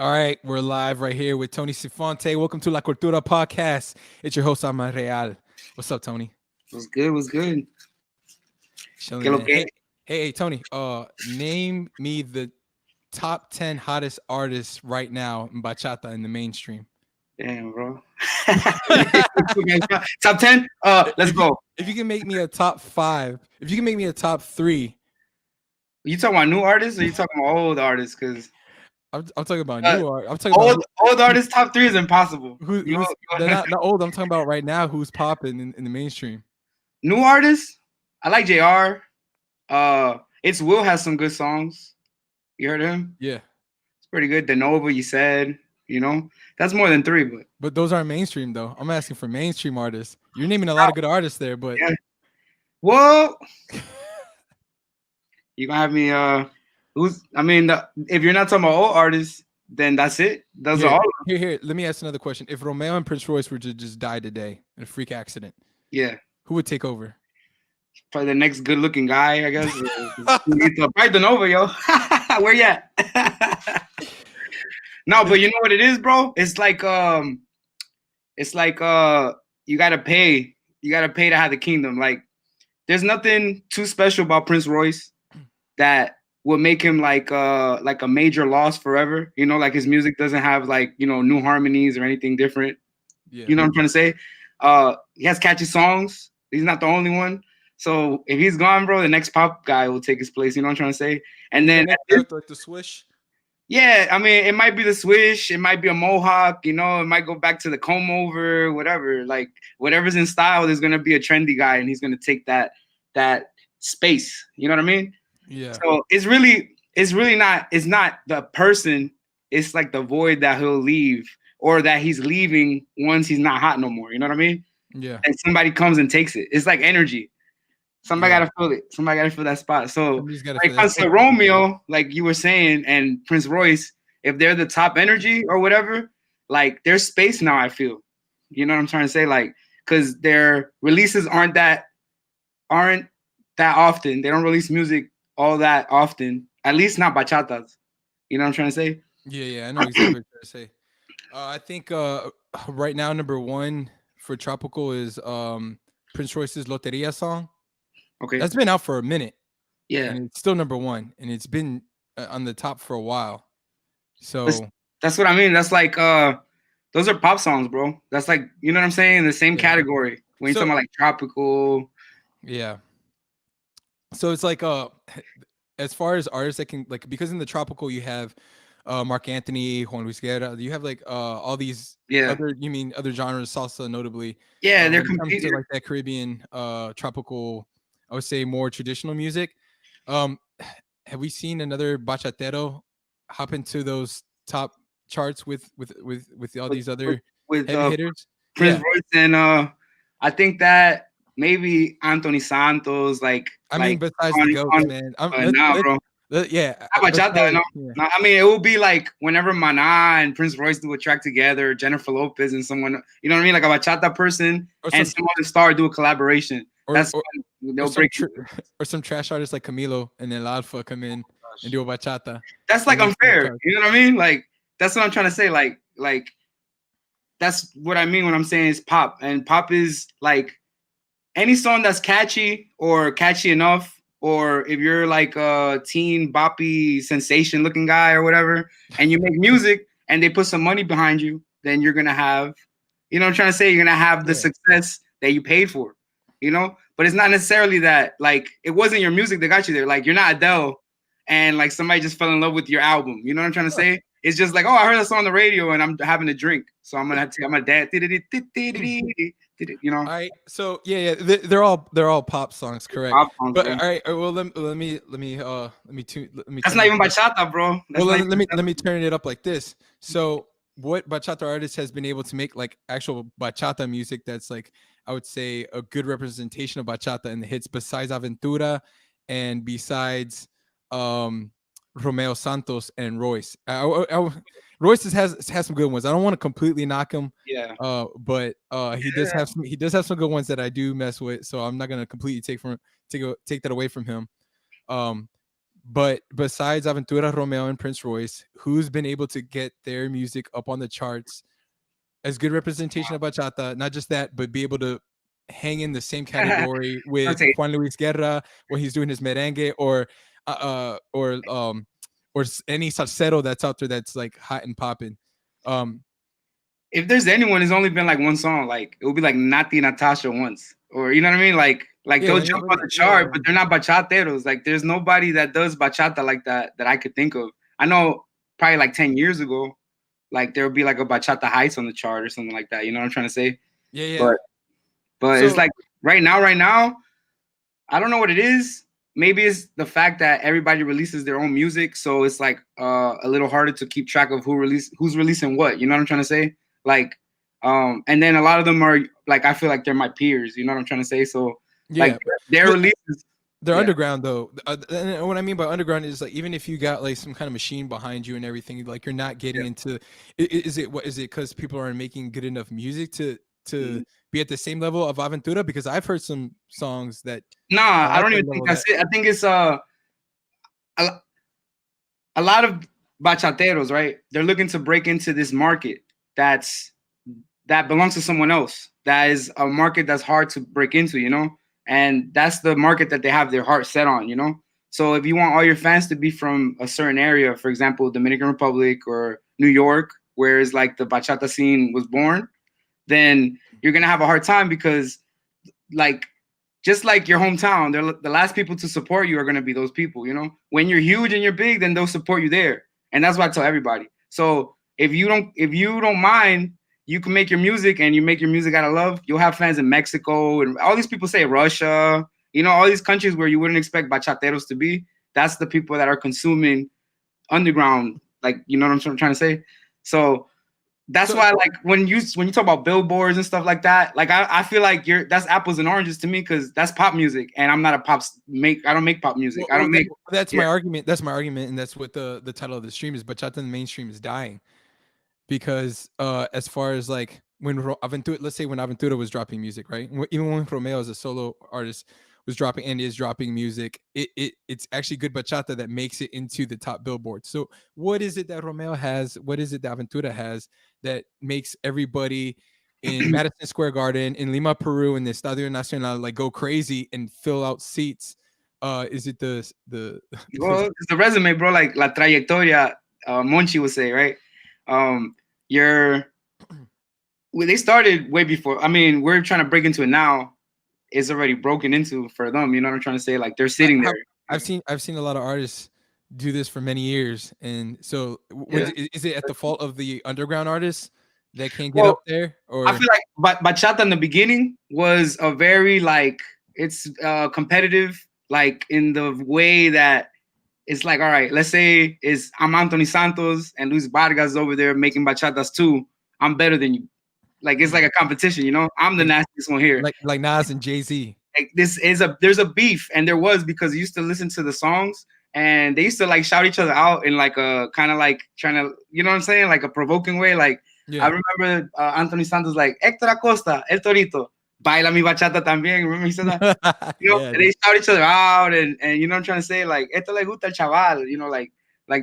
All right, we're live right here with Tony Sifonte. Welcome to La Cultura Podcast. It's your host, Ama Real. What's up, Tony? Was good, was good. Chilling, Que lo man. que? Hey, Tony. Name me the top 10 hottest artists right now in bachata in the mainstream. Damn, bro. Top 10? Let's If you go. if you can make me a top five, if you can make me a top three, You talking about new artists or you talking about old artists? Because I'm talking about uh, new art. I'm talking about old old artists top three is impossible. who's they're not old. I'm talking about right now who's popping in the mainstream. New artists? I like JR. It's Will has some good songs. You heard him? Yeah. It's pretty good. Denova, you said. That's more than three, but But those aren't mainstream though. I'm asking for mainstream artists. You're naming a lot of good artists there, but yeah. Well, you gonna have me if you're not talking about old artists, then that's it. Those are here, all. here. Let me ask another question. If Romeo and Prince Royce were to just die today in a freak accident, Yeah. who would take over? Probably the next good looking guy, I guess. Probably Denova, yo. Where you at? No, but you know what it is, bro? It's like you gotta pay. You gotta pay to have the kingdom. Like there's nothing too special about Prince Royce that would make him like a major loss forever. Like his music doesn't have like, new harmonies or anything different. Yeah. You know what I'm trying to say? He has catchy songs. He's not the only one. So if he's gone, bro, the next pop guy will take his place. You know what I'm trying to say? And then like the swish. yeah, I mean, it might be the swish, it might be a mohawk, it might go back to the comb over, whatever. Like whatever's in style, there's gonna be a trendy guy, and he's gonna take that space. You know what I mean? Yeah. So it's not the person. It's like the void that he'll leave or that he's leaving once he's not hot no more. You know what I mean? Yeah. And somebody comes and takes it. It's like energy. Somebody gotta feel it. Somebody gotta feel that spot. So Somebody's got to when feel it that. comes to Romeo, like you were saying, and Prince Royce, if they're the top energy or whatever, like there's space now. I feel, you know what I'm trying to say, like because their releases aren't that often. They don't release music all that often. At least not bachatas. You know what I'm trying to say? Yeah. I know exactly what you're trying to say. I think right now number one for tropical is Prince Royce's Loteria song. Okay. That's been out for a minute, Yeah. and it's still number one, and it's been on the top for a while. So That's what I mean. That's like those are pop songs, bro. That's like, you know what I'm saying? The same category. When you're talking about like tropical. Yeah. So it's like as far as artists that can like because in the tropical you have Mark Anthony, Juan Luis Guerra, you have like all these other genres, salsa notably. Yeah, they're when it comes to competing. like that Caribbean tropical, I would say more traditional music. Um have we seen another bachatero hop into those top charts with all with these other with heavy hitters? Prince Yeah. Royce and I think that maybe Anthony Santos, I mean, besides the goats, man. nah, bro. Yeah. Bachata, no. Yeah. No, I mean, it will be like whenever Mana and Prince Royce do a track together, Jennifer Lopez and someone, you know what I mean, like a bachata person and some other star do a collaboration. That's when they'll break. Or some trash artists like Camilo and then Alpha come in and do a bachata. That's like unfair. You know what I mean? Like that's what I'm trying to say. Like that's what I mean when I'm saying it's pop. And pop is like any song that's catchy or catchy enough, or if you're like a teen boppy sensation looking guy or whatever, and you make music and they put some money behind you, then you're gonna have, you know what I'm trying to say, you're gonna have the success that you paid for, But it's not necessarily that like it wasn't your music that got you there. Like you're not Adele and like somebody just fell in love with your album. You know what I'm trying to say? It's just like, oh, I heard that song on the radio and I'm having a drink. So I'm gonna dance. All right. So yeah, they're all pop songs, correct? Pop songs, but bro. all right. Well, let me. That's not even bachata, bro. Well, let me turn it up like this. So, what bachata artist has been able to make like actual bachata music that's like I would say a good representation of bachata in the hits besides Aventura and besides Romeo Santos and Royce. Royce has some good ones. I don't want to completely knock him. Yeah. But he does have some good ones that I do mess with. So I'm not gonna completely take that away from him. But besides Aventura, Romeo, and Prince Royce, who's been able to get their music up on the charts as good representation of bachata? Not just that, but be able to hang in the same category I'll with say Juan Luis Guerra when he's doing his merengue, uh, or um, any salsero that's out there that's like hot and popping. Um, if there's anyone, it's only been like one song. Like it will be like Nati Natasha once, or you know what I mean? Like yeah, they'll jump on the chart, but they're not bachateros. Like there's nobody that does bachata like that I could think of. I know probably like 10 years ago, like there would be like a bachata heights on the chart or something like that. You know what I'm trying to say? yeah, yeah. But it's like right now, I don't know what it is. Maybe it's the fact that everybody releases their own music, so it's like a little harder to keep track of who's releasing what. You know what I'm trying to say? Like, and then a lot of them are like I feel like they're my peers. You know what I'm trying to say? So Yeah, like their releases. they're underground though. And what I mean by underground is like even if you got like some kind of machine behind you and everything, like you're not getting into. Is it what is it? Because people aren't making good enough music to be at the same level of Aventura? Because I've heard some songs that. Nah, are I at don't that even think level that's it. I think it's a lot of bachateros, right? They're looking to break into this market that belongs to someone else. That is a market that's hard to break into, you know? And that's the market that they have their heart set on, you know? So if you want all your fans to be from a certain area, for example, Dominican Republic or New York, where is like the bachata scene was born, then you're gonna have a hard time because like just like your hometown, they're the last people to support you are going to be those people, you know? When you're huge and you're big, then they'll support you there. And that's what I tell everybody. So if you don't mind, you can make your music and you make your music out of love. You'll have fans in Mexico and all these people say Russia, you know, all these countries where you wouldn't expect bachateros to be. That's the people that are consuming underground, like, you know what I'm trying to say? So that's why, like, when you talk about billboards and stuff like that, like I feel like that's apples and oranges to me because that's pop music, and I'm not a I don't make pop music. I don't make. That's my argument. That's my argument, and that's what the title of the stream is. Bachata in the mainstream is dying because as far as like when Aventura, let's say when Aventura was dropping music, right? Even when Romeo as a solo artist was dropping and is dropping music, it's actually good bachata that makes it into the top billboard. So what is it that Romeo has? What is it that Aventura has that makes everybody in Madison Square Garden, in Lima, Peru, in the Estadio Nacional like go crazy and fill out seats? Is it Well, it's the resume, bro? Like la trayectoria, Monchi would say, right? You're they started way before. I mean, we're trying to break into it now. It's already broken into for them. You know what I'm trying to say? Like they're sitting there. I've seen a lot of artists do this for many years, and so is it at the fault of the underground artists that can't get up there? Or I feel like bachata in the beginning was a very like it's competitive, like in the way that it's like, all right, let's say I'm Anthony Santos and Luis Vargas over there making bachatas too. I'm better than you. Like it's like a competition, you know. I'm the nastiest one here. Like Nas and Jay-Z. Like there's a beef, and there was because you used to listen to the songs and they used to like shout each other out in like a kind of like trying to, you know what I'm saying, like a provoking way. Like I remember Anthony Santos like Hector Acosta, El Torito, baila mi bachata también. Remember he said that? You know, and they shout each other out, and you know what I'm trying to say, like esto le gusta el chaval, you know, like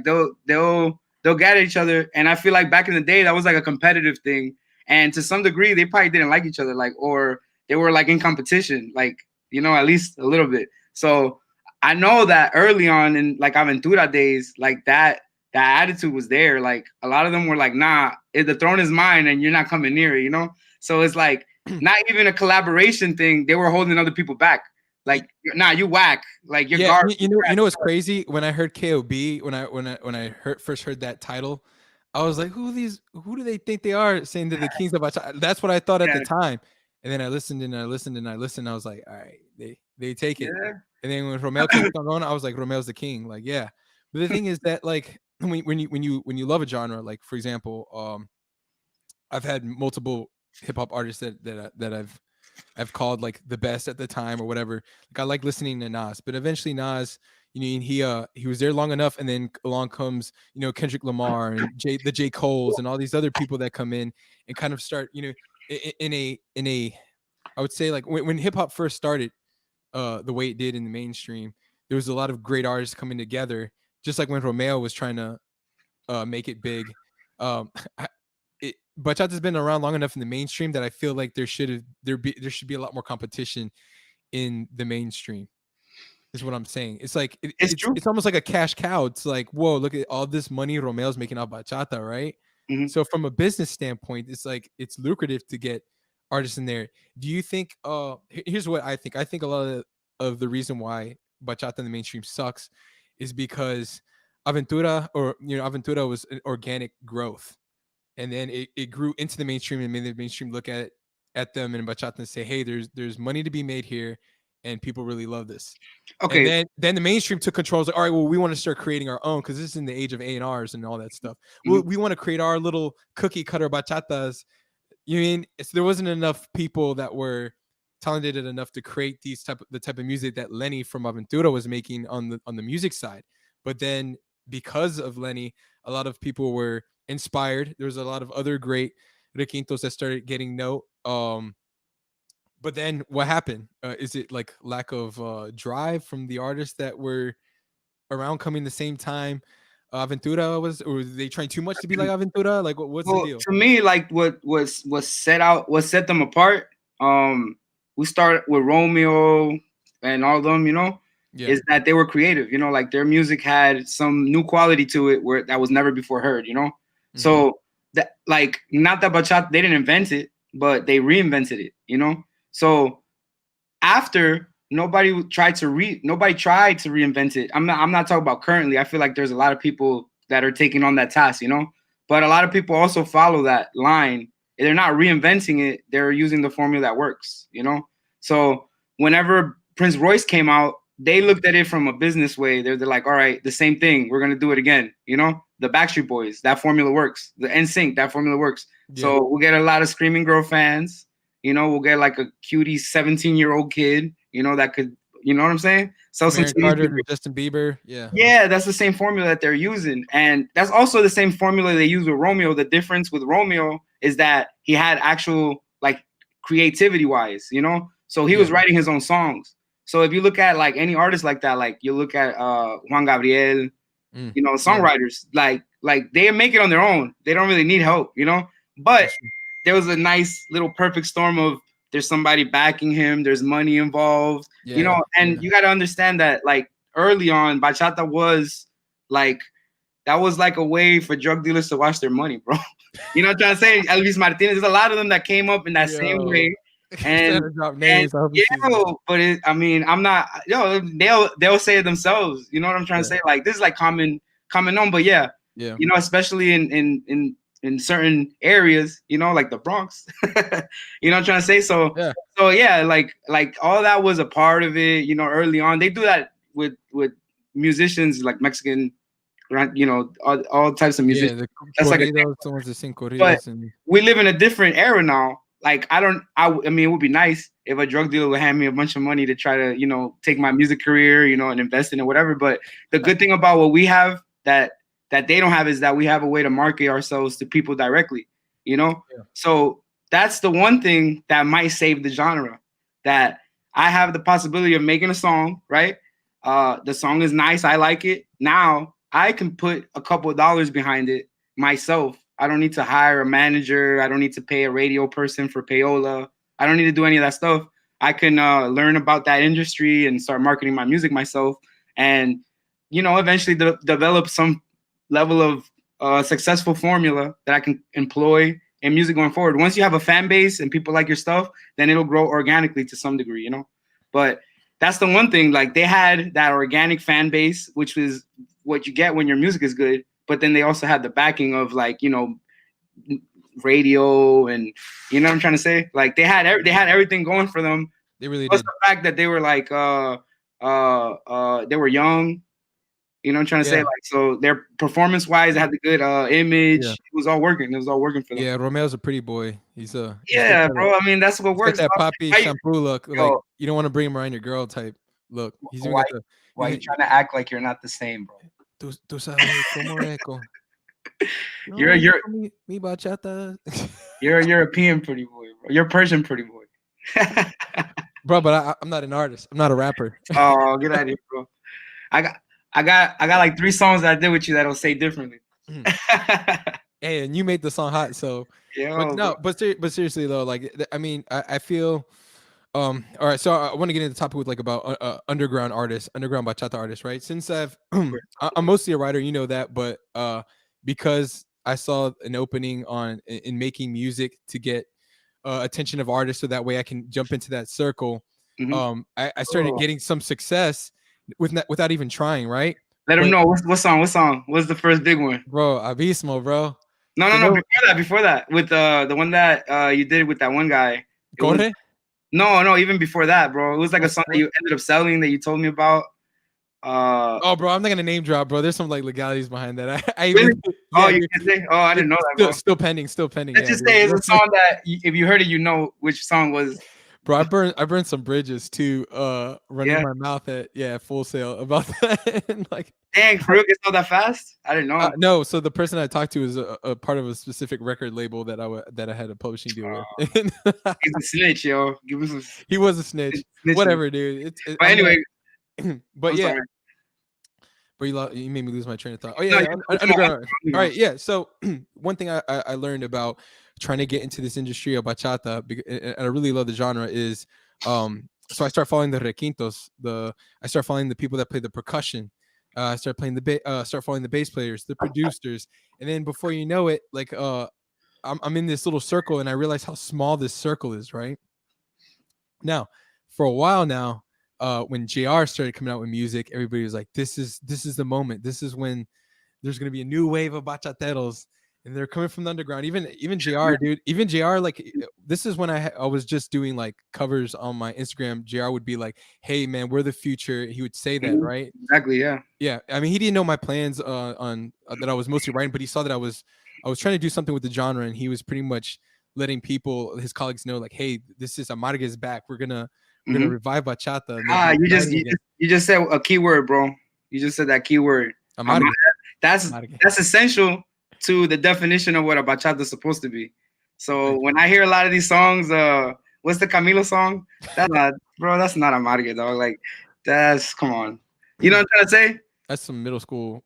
they'll get at each other. And I feel like back in the day that was like a competitive thing, and to some degree they probably didn't like each other, like, or they were like in competition, like, you know, at least a little bit. So I know that early on in like Aventura days, like that attitude was there. Like a lot of them were like, nah, the throne is mine and you're not coming near it, you know? So it's like not even a collaboration thing. They were holding other people back. Like, nah, you whack. Like you're garbage. You know what's crazy? When I heard KOB, when I first heard that title, I was like, who do they think they are saying that the kings of bachata? That's what I thought at the time. And then I listened and I listened and I listened. I was like, all right, they take it. And then when Romeo kept on going, I was like, Romeo's the king. Like, yeah. But the thing is that like when you love a genre, like for example, I've had multiple hip hop artists that I've called like the best at the time or whatever. Like I like listening to Nas, but eventually Nas, you know, he was there long enough, and then along comes, you know, Kendrick Lamar and the J. Coles and all these other people that come in and kind of start, you know, in a I would say like when hip hop first started, the way it did in the mainstream, there was a lot of great artists coming together, just like when Romeo was trying to make it big. Um, Bachata's been around long enough in the mainstream that I feel like there should be a lot more competition in the mainstream. Is what I'm saying. It's like It's true. it's almost like a cash cow. It's like, whoa, look at all this money Romeo's making off bachata, right? Mhm. So from a business standpoint, it's like it's lucrative to get artists in there. Do you think? Here's what I think. I think a lot of the reason why bachata in the mainstream sucks is because Aventura was an organic growth, and then it grew into the mainstream and made the mainstream look at them and bachata and say, hey, there's money to be made here, and people really love this. And Okay. then the mainstream took control. It's like, all right, well, we want to start creating our own because this is in the age of A&Rs and all that stuff. Well, Mhm. we want to create our little cookie cutter bachatas. You mean there wasn't enough people that were talented enough to create the type of music that Lenny from Aventura was making on the music side. But then because of Lenny, a lot of people were inspired. There was a lot of other great requintos that started getting note. But then what happened? Is it like lack of drive from the artists that were around coming the same time Aventura was, or were they trying too much to be like Aventura? Like, what's the Well, deal? to me, like what set them apart. We start with Romeo and all of them. Yeah. Is that they were creative. Like their music had some new quality to it where that was never before heard. Mm-hmm. So that, like, not that bachata, they didn't invent it, but they reinvented it. So after nobody tried to reinvent it. I'm not talking about currently. I feel like there's a lot of people that are taking on that task, but a lot of people also follow that line. They're not reinventing it, they're using the formula that works. So whenever Prince Royce came out, they looked at it from a business way. They're like, all right, the same thing, we're gonna do it again. The Backstreet Boys, that formula works. The NSYNC, that formula works. Yeah. So we'll get a lot of Screaming Girl fans. We'll get like a cutie 17-year-old kid, that could, you know what I'm saying? Sell some Aaron CDs. Carter, Justin Bieber. Yeah. Yeah, that's the same formula that they're using. And that's also the same formula they use with Romeo. The difference with Romeo is that he had actual, like, creativity wise, So he was Yeah. writing his own songs. So if you look at like any artist like that, like you look at Juan Gabriel, Yeah. songwriters, like they make it on their own. They don't really need help, But That's true. there was a nice little perfect storm of there's somebody backing him, there's money involved, Yeah. and Yeah. you got to understand that, like, early on, bachata was like, that was like a way for drug dealers to wash their money, bro. You know what I'm trying to say? Elvis Martinez, there's a lot of them that came up in that same Yo. way. He's trying And to drop names. I hope he yeah, sees this. but I'm not, they'll say it themselves. You know what I'm trying to say? Like, this is like common on, but yeah, Yeah. especially in certain areas, like the Bronx. You know what I'm trying to say? So Yeah. yeah, like all that was a part of it, early on. They do that with musicians, like Mexican, all types of Yeah. musicians. The That's like a, corridos, the ones that sing but corridos, and we live in a different era now. Like, I mean, it would be nice if a drug dealer would hand me a bunch of money to try to, take my music career, and invest in it, whatever. But the good thing about what we have that they don't have is that we have a way to market ourselves to people directly. Yeah. So that's the one thing that might save the genre, that I have the possibility of making a song, right? The song is nice. I like it. Now I can put a couple of dollars behind it myself. I don't need to hire a manager. I don't need to pay a radio person for payola. I don't need to do any of that stuff. I can learn about that industry and start marketing my music myself, and eventually develop some level of successful formula that I can employ in music going forward. Once you have a fan base and people like your stuff, then it'll grow organically to some degree, But that's the one thing. Like, they had that organic fan base, which is what you get when your music is good. But then they also had the backing of, like, radio, and what I'm trying to say. Like, they had everything going for them. they really Plus did. the fact that they were like they were young. You know what I'm trying to say? Yeah. Like, so their performance wise, they had the good image. Yeah. It was all working. It was all working for them. Yeah. Romeo's a pretty boy. He's got Yeah, that. bro. I mean, that's what He's got works. that poppy Why, shampoo look. Like, yo, you don't want to bring him around your girl type look. He's even why, got the. why you Even, trying to act like you're not the same, bro? tú sabes cómo es. You're No, mi bachata. you're a European pretty boy, bro. You're Persian pretty boy. Bro, but I'm not an artist. I'm not a rapper. Oh, get out of here, bro. I got I got like 3 songs that I did with you that'll say differently. Mhm. Hey, and you made the song hot, so. But Yo, bro. no, but seriously though, like I mean, I feel. All right, so I want to get into the topic with like about underground artists, underground bachata artists, right? Since I'm mostly a writer, you know that, but because I saw an opening in making music to get attention of artists, so that way I can jump into that circle. Mm-hmm. I started Oh. getting some success without even trying, right? Let him But know what song. What song? What's the first big one? bro, Abismo, bro, No, no, you no. know, Before that, with the one that you did with that one guy. It was corre. no, no. Even before that, bro. It was like a song that you ended up selling that you told me about. Oh, bro, I'm not gonna name drop, bro. There's some like legalities behind that. I Really? even, Oh, yeah, you dude. can say. Oh, I didn't know that, bro. Still pending, still pending. Let's Yeah, just say it's dude. a song that if you heard it, you know which song was. Bro, I burned some bridges too, running Yeah. my mouth at Full Sail about that. And like, Dang, for real, it's not that fast. I didn't know. no, so the person I talked to is a part of a specific record label that I had a publishing deal with. And He's a snitch, yo. Give him some he was a snitch. snitching. Whatever, dude. But I'm anyway, not. But I'm yeah, sorry. but you made me lose my train of thought. Oh No, yeah, you underground. All underground. right, yeah. So one thing I learned about trying to get into this industry of bachata, and I really love the genre, is so I start following the requintos. I start following the people that play the percussion. I start following the bass players, the producers, and then before you know it, like I'm in this little circle, and I realize how small this circle is. Right now, for a while now, when JR started coming out with music, everybody was like, this is the moment. This is when there's gonna be a new wave of bachateros, and they're coming from the underground. Even JR, dude, even JR, like this is when I was just doing like covers on my Instagram. JR would be like, "Hey man, we're the future." He would say that, Mhm. right? Exactly, yeah. Yeah, I mean, he didn't know my plans on that I was mostly writing, but he saw that I was trying to do something with the genre, and he was pretty much letting his colleagues know, like, "Hey, this is Amarga is back. We're gonna Hmm. revive bachata, and make it You just exciting again." you just said a keyword, bro. You just said that keyword. Amarga, That's Amarga. that's essential to the definition of what a bachata is supposed to be. So when I hear a lot of these songs, what's the Camilo song? That's not, bro. That's not amargue, dog. Like, that's come on. You know what I'm trying to say? That's some middle school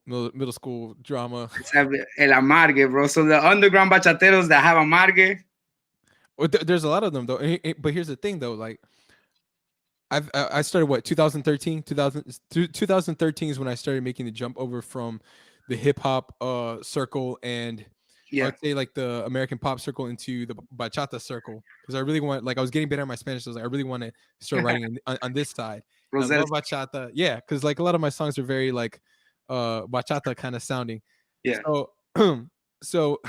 drama. It's el amargue, bro. So the underground bachateros that have amargue. Well, there's a lot of them though. But here's the thing though, like I started what 2013, 2013 is when I started making the jump over from the hip hop circle and I Yeah. would say like the American pop circle into the bachata circle because I really want like I was getting better at my Spanish. So I was like I really want to start writing on this side. And I Rosetta. love bachata, yeah, because like a lot of my songs are very like bachata kind of sounding. Yeah. So so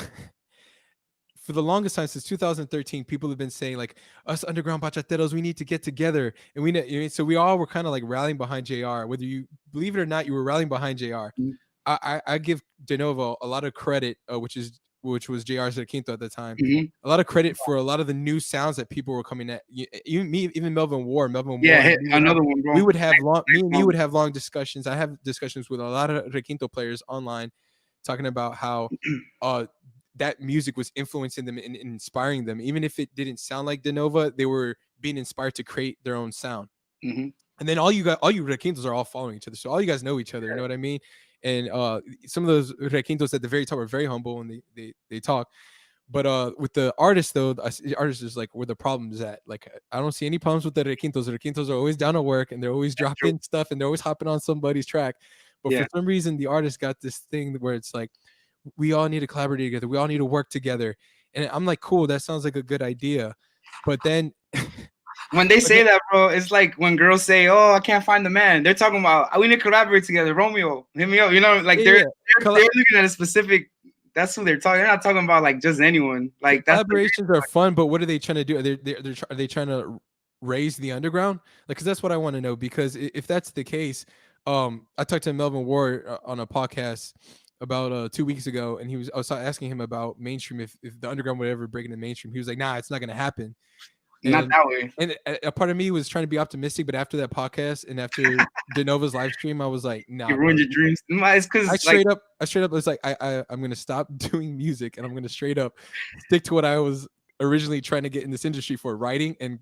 for the longest time since 2013, people have been saying like us underground bachateros, we need to get together, and so we all were kind of like rallying behind JR. Whether you believe it or not, you were rallying behind JR. Mhm. I give De Novo a lot of credit, which was JR's Quinto at the time. Mhm. A lot of credit for a lot of the new sounds that people were coming at. Even me, even Melvin Ward, Yeah. like, Hit another one, bro. we would have long. Me and you Um, would have long discussions. I have discussions with a lot of Requinto players online, talking about how uh that music was influencing them and inspiring them. Even if it didn't sound like De Nova, they were being inspired to create their own sound. mhm. And then all you requintos are all following each other, so all you guys know each other. You know what I mean? And some of those requintos at the very top are very humble and they talk. But with the artists though, the artists is like where the problem is at. Like I don't see any problems with the requintos. The requintos are always down to work and they're always That's true. dropping stuff and they're always hopping on somebody's track. But for Yeah. some reason, the artist got this thing where it's like we all need to collaborate together. We all need to work together. And I'm like, cool, that sounds like a good idea. But then When they but say then- that, bro, it's like when girls say, "Oh, I can't find the man." They're talking about, "Oh, we need to collaborate together." Romeo, hit me up. You know, like yeah, they're yeah. they're, they're looking at a specific. That's who they're talking. They're not talking about like just anyone. Like that's Collaborations are fun, but what are they trying to do? Are they trying to raise the underground? Like, because that's what I want to know. Because if that's the case, I talked to Melvin Ward on a podcast about 2 weeks ago, and I was asking him about mainstream if the underground would ever break into mainstream. He was like, "Nah, it's not gonna happen." not And that way. a part of me was trying to be optimistic, but after that podcast and after De Nova's live stream, I was like, "Nah, You bro." ruined your dreams. It's I because like straight up was like, I'm gonna stop doing music and I'm gonna straight up stick to what I was originally trying to get in this industry for writing and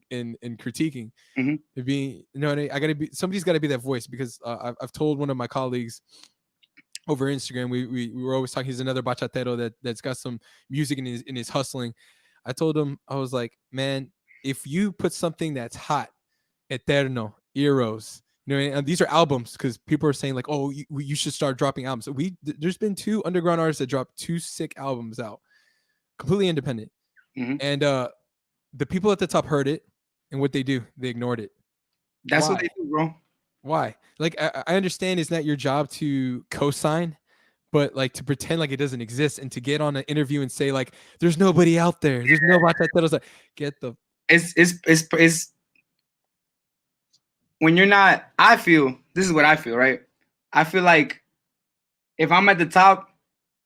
critiquing. Mhm. Being, you know what I mean? I gotta be, somebody's got to be that voice, because I've told one of my colleagues over Instagram. We were always talking. He's another bachatero that's got some music in his hustling. I told him, I was like, man, if you put something that's hot, Eterno, Eros, you know, and these are albums, because people are saying like, oh, you should start dropping albums. So there's been 2 underground artists that dropped 2 sick albums out, completely independent, Mhm. and the people at the top heard it, and what they do, they ignored it. That's what Why? they do, bro. Why? Like, I understand it's not your job to co-sign, but like to pretend like it doesn't exist, and to get on an interview and say like, there's nobody out there, there's no bachateros, like, get the It's when you're not. I feel this is what I feel, right? I feel like if I'm at the top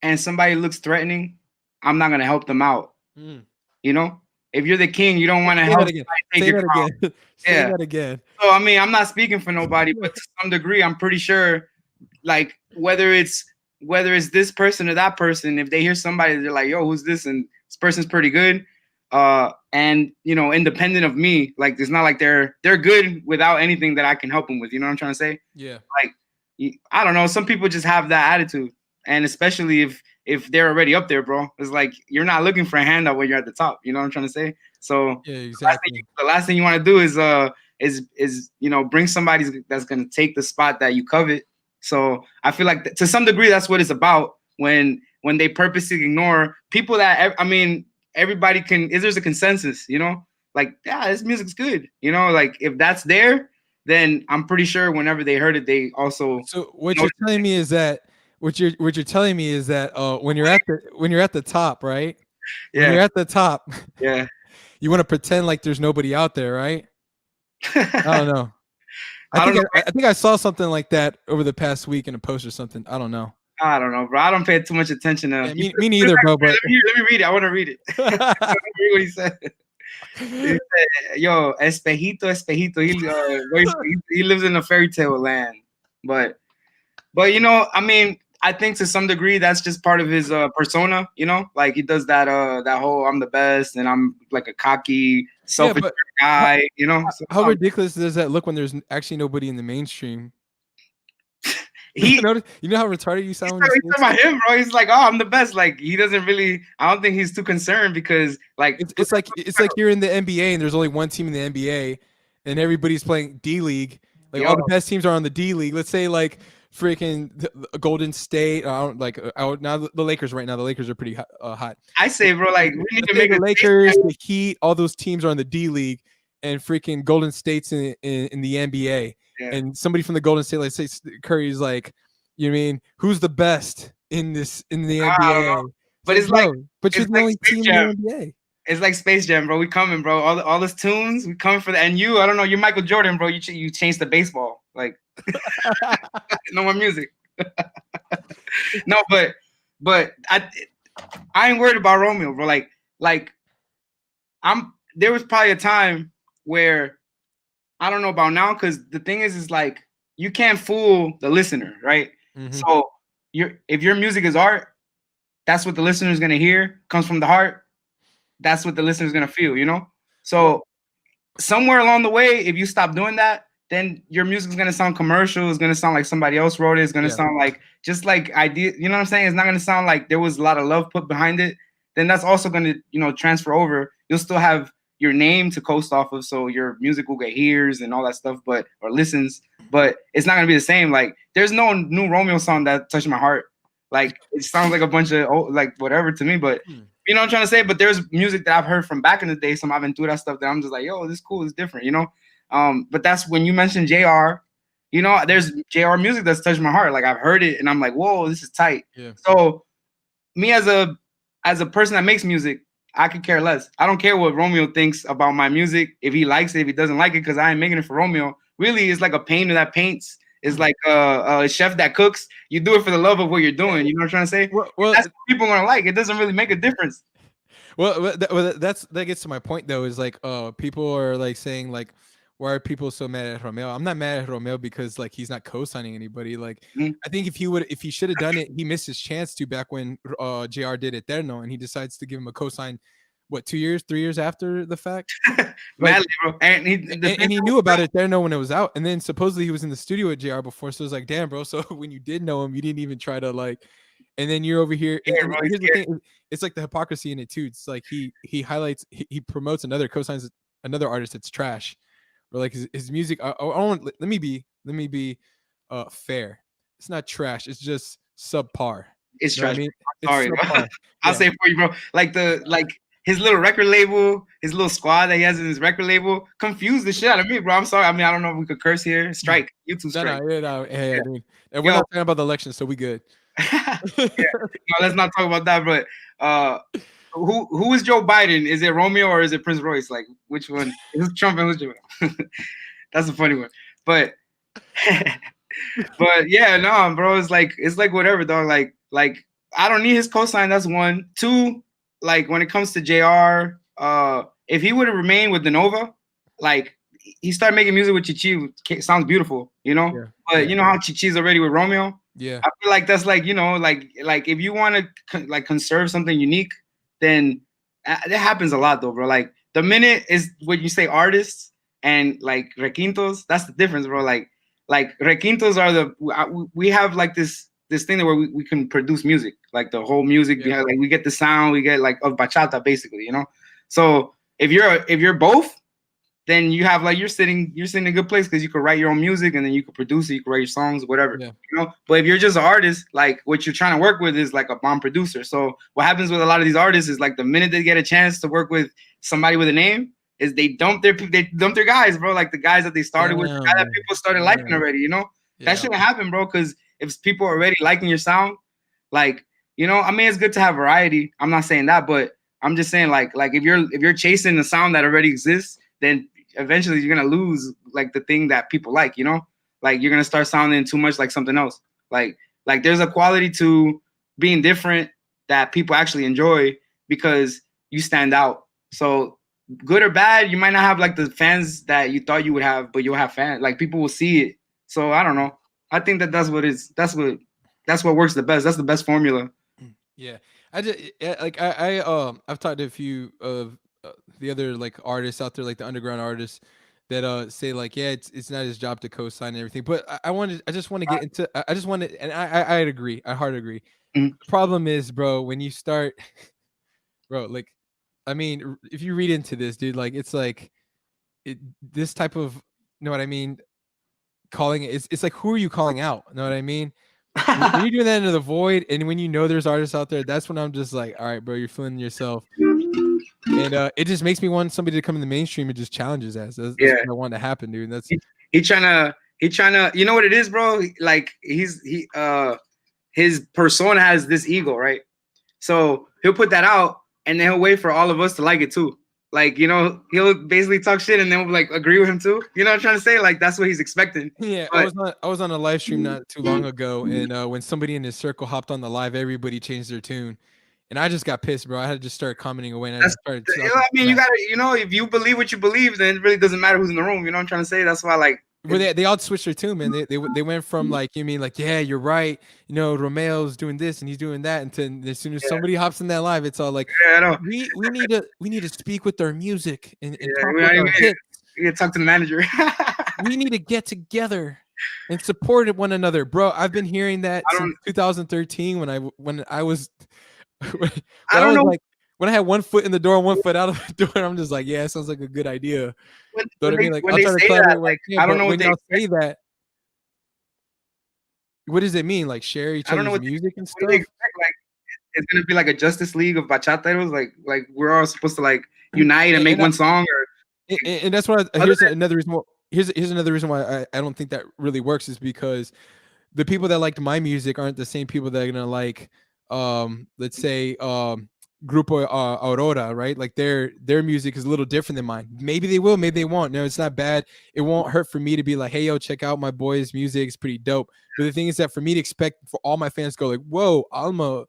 and somebody looks threatening, I'm not gonna help them out. You know, if you're the king, you don't want to say help that again. somebody take Say your that crown. again. Say Yeah. that again. So I mean, I'm not speaking for nobody, but to some degree, I'm pretty sure, like whether it's this person or that person, if they hear somebody, they're like, "Yo, who's this?" and this person's pretty good, and you know, independent of me, like it's not like they're good without anything that I can help them with. You know what I'm trying to say? Yeah. Like, I don't know. Some people just have that attitude, and especially if they're already up there, bro, it's like you're not looking for a handout when you're at the top. You know what I'm trying to say? So Yeah, exactly. the last thing you want to do is you know, bring somebody that's gonna take the spot that you covet. So I feel like to some degree that's what it's about when they purposely ignore people that I mean everybody can. Is there's a consensus, you know? Like, yeah, this music's good, you know. Like if that's there, then I'm pretty sure whenever they heard it, they also. So what you're telling me is that when you're at the top, right? When you're Yeah, at the top, yeah. you want to pretend like there's nobody out there, right? I don't know. I I don't think know. I think I saw something like that over the past week in a post or something. I don't know. I don't know, bro. I don't pay too much attention to. Yeah, me neither, bro. But Let me read it. I want to read it. Let me read what he said. He said, "Yo, espejito, espejito." He lives in a fairy tale land, but you know, I mean, I think to some degree that's just part of his persona. You know, like he does that that whole "I'm the best" and I'm like a cocky, selfish but guy. You know, so, how ridiculous does that look when there's actually nobody in the mainstream? he. You know how retarded you sound when you He's say talking about him, bro. He's like, "Oh, I'm the best." Like he doesn't really. I don't think he's too concerned because, like, it's like you're in the NBA and there's only one team in the NBA and everybody's playing D League. Like all the best teams are on the D League. Let's say like freaking the Golden State. I don't like now the Lakers right now. The Lakers are pretty hot. I say, bro, like we need to make the Lakers, the Heat, all those teams are on the D League, and freaking Golden State's in the NBA. Yeah. And somebody from the Golden State, let's say Curry's like, you mean who's the best in the NBA? But it's like, but you're the only team in the NBA. It's like Space Jam, bro. We coming, bro. All those tunes, we coming for that. And you, I don't know, you're Michael Jordan, bro. You changed the baseball, like no more music. No, but I ain't worried about Romeo, bro. Like there was probably a time where I don't know about now, because the thing is like you can't fool the listener, right? Mm-hmm. So if your music is art, that's what the listener is gonna hear, comes from the heart. That's what the listener is gonna feel, you know. So somewhere along the way, if you stop doing that, then your music is gonna sound commercial. It's gonna sound like somebody else wrote it. It's gonna sound like just like idea. You know what I'm saying? It's not gonna sound like there was a lot of love put behind it. Then that's also gonna, you know, transfer over. You'll still have your name to coast off of, so your music will get hears and all that stuff, or listens. But it's not gonna be the same. Like there's no new Romeo song that touched my heart. Like it sounds like a bunch of like whatever to me, but you know what I'm trying to say? But there's music that I've heard from back in the day, some Aventura stuff that I'm just like, yo, this is cool, it's different, you know? But that's when you mentioned JR, you know, there's JR music that's touched my heart. Like I've heard it and I'm like, whoa, this is tight. Yeah. So me as a person that makes music, I could care less. I don't care what Romeo thinks about my music. If he likes it, if he doesn't like it, because I ain't making it for Romeo. Really, it's like a painter that paints. It's like a chef that cooks. You do it for the love of what you're doing. You know what I'm trying to say? Well, that's what people are gonna like. It doesn't really make a difference. Well, that gets to my point though. Is like, people are like saying like, why are people so mad at Romeo? I'm not mad at Romeo because like he's not co-signing anybody. Like I think if he should have done it, he missed his chance to back when JR did Eterno, and he decides to give him a co-sign what, 2 years, 3 years after the fact. Like, Madly, bro. And and he knew about it there, no, when it was out, and then supposedly he was in the studio with JR before, so it was like, damn, bro. So when you did know him, you didn't even try to like, and then you're over here, scared, and bro. He's here's the scared. thing, it's like the hypocrisy in it too. It's like he highlights, he promotes another, co-signs another artist that's trash, or like his music. I want, let me be fair. It's not trash. It's just subpar. It's You know what I trash. mean? I'm It's sorry, bro. subpar. I'll Yeah. say it for you, bro. Like his little record label, his little squad that he has in his record label, confused the shit out of me, bro. I'm sorry. I mean, I don't know if we could curse here. Strike, YouTube No, strike. no, yeah, no, yeah, Yeah. dude. And we're Yo, not talking about the election, so we good. yeah. No, let's not talk about that. But who is Joe Biden? Is it Romeo or is it Prince Royce? Like, which one? Who's Trump and who's Joe? That's a funny one. But but yeah, no, bro. It's like whatever, dog. Like I don't need his cosign. That's one. Two, like when it comes to JR, if he would have remained with the Nova, like he started making music with Chichi, sounds beautiful, you know. Yeah, But yeah, you know how Chichi's already with Romeo. yeah, I feel like that's like, you know, like if you want to like conserve something unique, then it happens a lot though, bro. Like the minute is when you say artists and like requintos, that's the difference, bro. Like requintos are we have like this thing where we can produce music, like the whole music yeah, behind, like we get the sound, we get like of bachata basically, you know. So if you're both, then you have like you're sitting in a good place because you could write your own music and then you could produce it, you could write your songs, whatever. yeah, You know. But if you're just an artist, like what you're trying to work with is like a bomb producer. So what happens with a lot of these artists is like the minute they get a chance to work with somebody with a name, is they dump their guys, bro. Like the guys that they started with, the guy that people started liking already. You know, that yeah, shouldn't happen, bro. Because if people are already liking your sound, like you know, I mean, it's good to have variety. I'm not saying that, but I'm just saying like if you're chasing the sound that already exists, then eventually you're gonna lose like the thing that people like, you know, like you're gonna start sounding too much like something else. Like there's a quality to being different that people actually enjoy because you stand out. So good or bad, you might not have like the fans that you thought you would have, but you'll have fans. Like people will see it. So I don't know. I think that's what works the best. That's the best formula. yeah. I just like I've talked to a few of the other like artists out there, like the underground artists that say like, yeah, it's not his job to co-sign and everything. But I just want to get into, I just want to, and I'd agree, I hard agree. Mhm. The problem is, bro, when you start, bro, like, I mean, if you read into this, dude, like it's like this type of, you know what I mean? Calling it, it's like, who are you calling out? You know what I mean? When you're doing that into the void, and when you know there's artists out there, that's when I'm just like, all right, bro, you're fooling yourself. And it just makes me want somebody to come in the mainstream and just challenge his ass. That's Yeah. what I want to happen, dude. That's He trying to, you know what it is, bro? Like his persona has this ego, right? So he'll put that out and then he'll wait for all of us to like it too. Like, you know, he'll basically talk shit and then we'll like agree with him too. You know what I'm trying to say? Like that's what he's expecting. yeah. But I was on a live stream not too long ago, and when somebody in his circle hopped on the live, everybody changed their tune, and I just got pissed, bro. I had to just start commenting away, and I that's just started you know, talking I mean, you crap. gotta, you know, if you believe what you believe, then it really doesn't matter who's in the room. You know what I'm trying to say? That's why like Well, they all switched their tune, man. They went from like, you mean like, yeah, you're right, you know, Romeo's doing this and he's doing that, and then as soon as yeah, somebody hops in that live, it's all like, yeah, I know. we need to speak with our music and talk Yeah, with our hits. you gotta talk to the manager. We need to get together and support one another, bro. I've been hearing that I since don't 2013 when I was when I I don't was know like, when I had one foot in the door and one foot out of the door. I'm just like, yeah, it sounds like a good idea. You know what I mean? Like, when I'll they try to say that, collaborate where I like can, I don't but know what when they y'all say that, what does it mean? Like, share each I don't know other's what music and what do they stuff? expect? Like it's gonna be like a Justice League of bachateros. Like we're all supposed to like unite and make And one song, or and that's why other here's another reason. Here's another reason why I don't think that really works is because the people that liked my music aren't the same people that are gonna like, let's say, Grupo Aurora, right? Like their music is a little different than mine. Maybe they will, maybe they won't. No, it's not bad. It won't hurt for me to be like, hey, yo, check out my boy's music. It's pretty dope. But the thing is that for me to expect for all my fans to go like, whoa, Alma,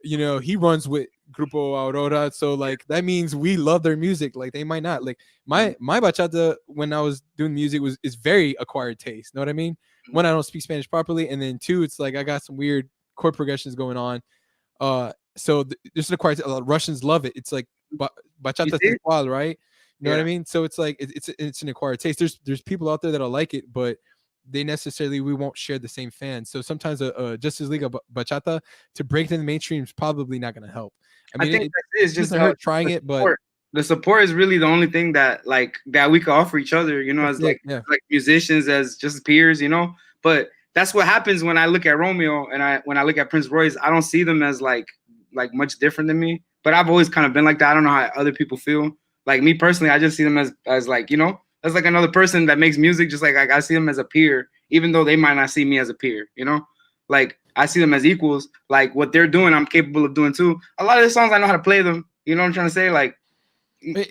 you know, he runs with Grupo Aurora, so like that means we love their music. Like they might not like my bachata when I was doing music is very acquired taste. Know what I mean? One, I don't speak Spanish properly, and then two, it's like I got some weird chord progressions going on. So there's an acquired. Russians love it. It's like bachata see? sensual, right? You know what I Yeah. mean? So it's like it's an acquired taste. There's people out there that'll like it, but we won't share the same fans. So sometimes a Justice League of bachata to break into the mainstream is probably not going to help. I I mean, think it that's it. It's just doesn't hurt trying the it, but support. The support is really the only thing that that we can offer each other, you know, that's as it. Yeah. like musicians, as just peers, you know. But that's what happens when I look at Romeo and when I look at Prince Royce. I don't see them as like much different than me. But I've always kind of been like that. I don't know how other people feel. Like me personally, I just see them as like, you know, as like another person that makes music. Just like I see them as a peer, even though they might not see me as a peer, you know. Like I see them as equals. Like what they're doing, I'm capable of doing too. A lot of the songs I know how to play them. You know what I'm trying to say? Like, No,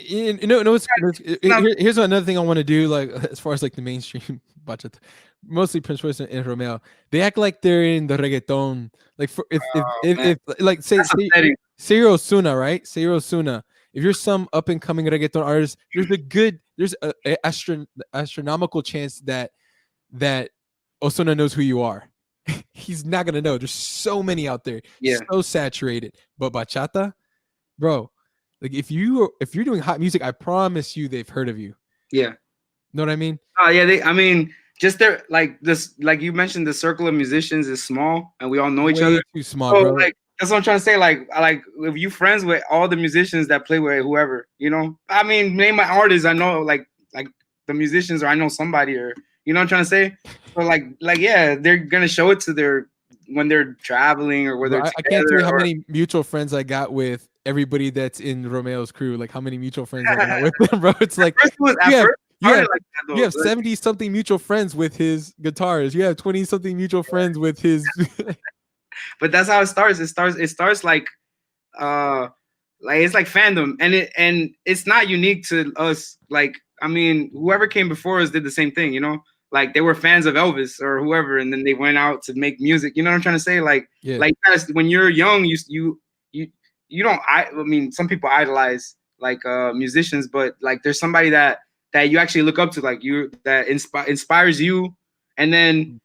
not, here's another thing I want to do. Like as far as like the mainstream budget, mostly Prince Royce and Romeo, they act like they're in the reggaeton. Like for man, if like that's upsetting. say you're Osuna, right? Say you're Osuna. If you're some up and coming reggaeton artist, there's a astronomical chance that Osuna knows who you are. He's not gonna know. There's so many out there, Yeah, so saturated. But bachata, bro, like if you're doing hot music, I promise you they've heard of you. yeah. Know what I mean? Oh yeah, I mean, just their like this, like you mentioned, the circle of musicians is small, and we all know each Way other. too small, So bro. like that's what I'm trying to say. Like if you friends with all the musicians that play with whoever, you know. I mean, name my artists. I know like the musicians, or I know somebody, or you know what I'm trying to say. So like yeah, they're gonna show it to their when they're traveling or where Bro, they're I can't tell you together. how Or many mutual friends I got with everybody that's in Romeo's crew. Like how many mutual friends I got with them, bro. It's like at you have first it you have started like that you though. have 70 something mutual friends with his guitars. You have 20 something mutual friends with his But that's how it starts. It starts uh it's like fandom, and it's not unique to us. Like I mean, whoever came before us did the same thing, you know. Like they were fans of Elvis or whoever, and then they went out to make music. You know what I'm trying to say? yeah. Like guys, when you're young, you you don't. I mean, some people idolize like musicians, but like there's somebody that you actually look up to, like you that inspires you, and then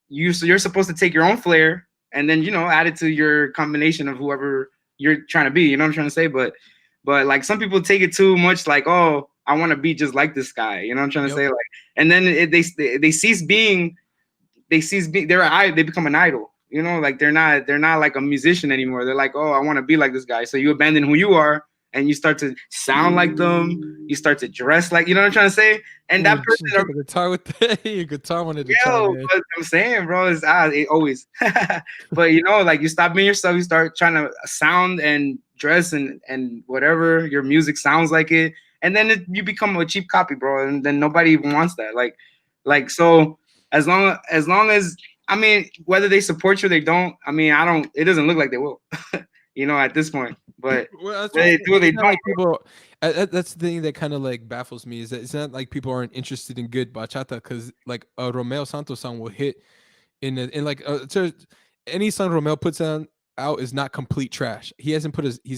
you're supposed to take your own flair and then add it to your combination of whoever you're trying to be. You know what I'm trying to say? But like some people take it too much, like, oh, I want to be just like this guy. You know what I'm trying to Yep. say? Like, and then they cease being they become an idol. You know, like they're not like a musician anymore. They're like, oh, I want to be like this guy. So you abandon who you are and you start to sound like them. You start to dress like, you know what I'm trying to say? And that Ooh, person, the guitar with your guitar wanted to chime in. what I'm saying, bro, is it always. But like you stop being yourself, you start trying to sound and dress and whatever your music sounds like it, and then you become a cheap copy, bro, and then nobody even wants that. Like so, as long as I mean, whether they support you or they don't, I mean, I don't. It doesn't look like they will, at this point. But Well, that's whether they do or they it's not don't, like people. That's the thing that kind of like baffles me is that it's not like people aren't interested in good bachata because like a Romeo Santos song will hit in like so any song Romeo puts out is not complete trash. He's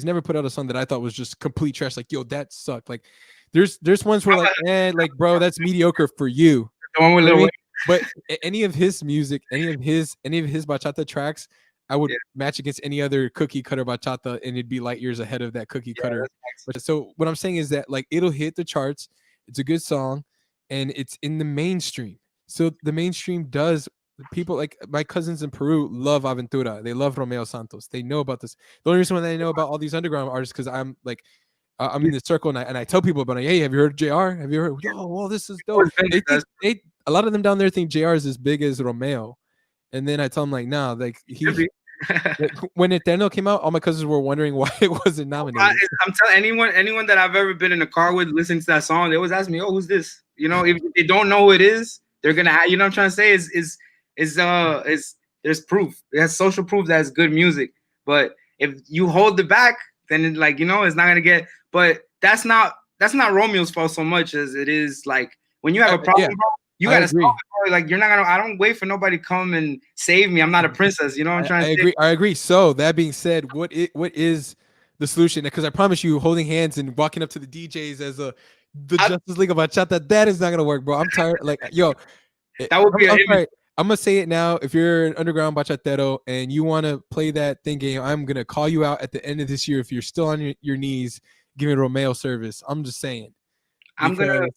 never put out a song that I thought was just complete trash. Like yo, that sucked. Like there's ones where like like bro, that's mediocre for you. the one with You know what I Lil mean? Wayne, But any of his music, any of his bachata tracks, I would yeah, match against any other cookie cutter bachata, and it'd be light years ahead of that cookie yeah, cutter. that's nice. But so what I'm saying is that like it'll hit the charts. It's a good song, and it's in the mainstream. So the mainstream does. People like my cousins in Peru love Aventura. They love Romeo Santos. They know about this. The only reason why they know about all these underground artists because I'm like I'm in the circle and I tell people about it. Hey, have you heard JR? Have you heard? Yo, well, this is dope. They think a lot of them down there think JR is as big as Romeo, and then I tell them like, nah, like like, when Eterno came out, all my cousins were wondering why it wasn't nominated. I'm telling anyone that I've ever been in a car with listening to that song, they always ask me, "Oh, who's this?" If they don't know who it is, they're gonna. You know what I'm trying to say? Is there's proof. There's social proof that it's good music. But if you hold it back, then it's not gonna get. But that's not Romeo's fault so much as it is like when you have a problem, Yeah, bro, you I gotta agree. solve it, bro. Like you're not gonna. I don't wait for nobody to come and save me. I'm not a princess. You know what I'm I, trying I to say? agree. I agree. So that being said, what is the solution? Because I promise you, holding hands and walking up to the DJs as the Justice League of Bachata, that is not gonna work, bro. I'm tired. Like, yo, That would be an I'm image. sorry. I'm gonna say it now. If you're an underground bachatero and you want to play that thing game, I'm gonna call you out at the end of this year if you're still on your knees giving Romeo service. I'm just saying I'm gonna because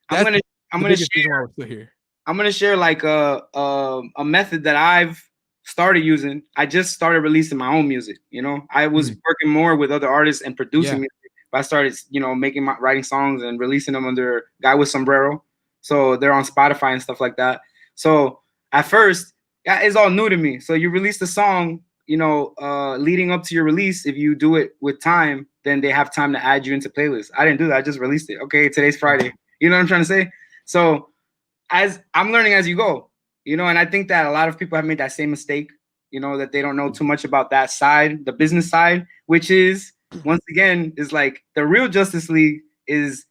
I'm that's gonna I'm the gonna biggest reason why we're still here. I'm gonna share like a method that I've started using. I just started releasing my own music. You know, I was working more with other artists and producing music. But I started, making my writing songs and releasing them under Guy with Sombrero. So they're on Spotify and stuff like that. So at first, yeah, it's all new to me. So you release the song, leading up to your release. If you do it with time, then they have time to add you into playlists. I didn't do that. I just released it. Okay, today's Friday. You know what I'm trying to say? So as I'm learning as you go, and I think that a lot of people have made that same mistake, that they don't know too much about that side, the business side, which is once again is like the real Justice League is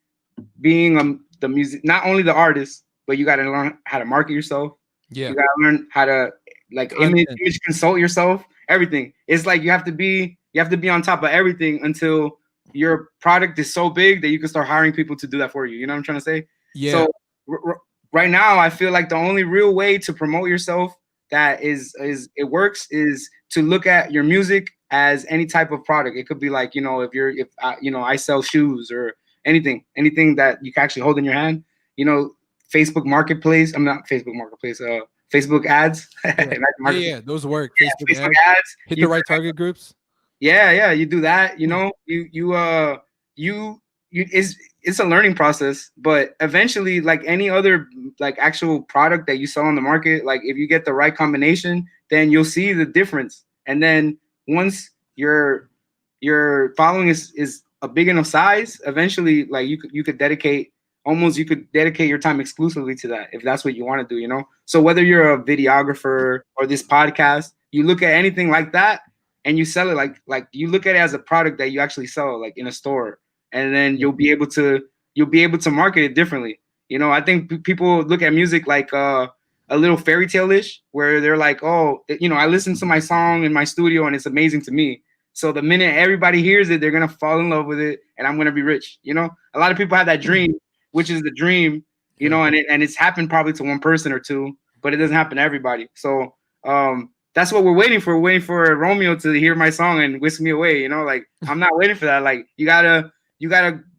being the music, not only the artist, but you got to learn how to market yourself. Yeah, you got to learn how to like image consult yourself. Everything. It's like you have to be on top of everything until your product is so big that you can start hiring people to do that for you. You know what I'm trying to say? Yeah. So right now, I feel like the only real way to promote yourself that is it works is to look at your music as any type of product. It could be like, if I sell shoes or anything that you can actually hold in your hand, Facebook Marketplace. I'm not Facebook Marketplace. Facebook ads. Yeah, those work. Yeah, Facebook ads. Hit the right target groups. Yeah, you do that. It's a learning process, but eventually, like any other like actual product that you sell on the market, like if you get the right combination, then you'll see the difference. And then once your following is a big enough size, eventually, like you could dedicate your time exclusively to that if that's what you want to do. So whether you're a videographer or this podcast, you look at anything like that and you sell it like you look at it as a product that you actually sell like in a store, and then you'll be able to market it differently. I think people look at music like a little fairy tale-ish, where they're like, oh, I listen to my song in my studio and it's amazing to me. So the minute everybody hears it, they're gonna fall in love with it, and I'm gonna be rich. A lot of people have that dream, which is the dream, and it's happened probably to one person or two, but it doesn't happen to everybody. So that's what we're waiting for. We're waiting for Romeo to hear my song and whisk me away. Like I'm not waiting for that. Like you gotta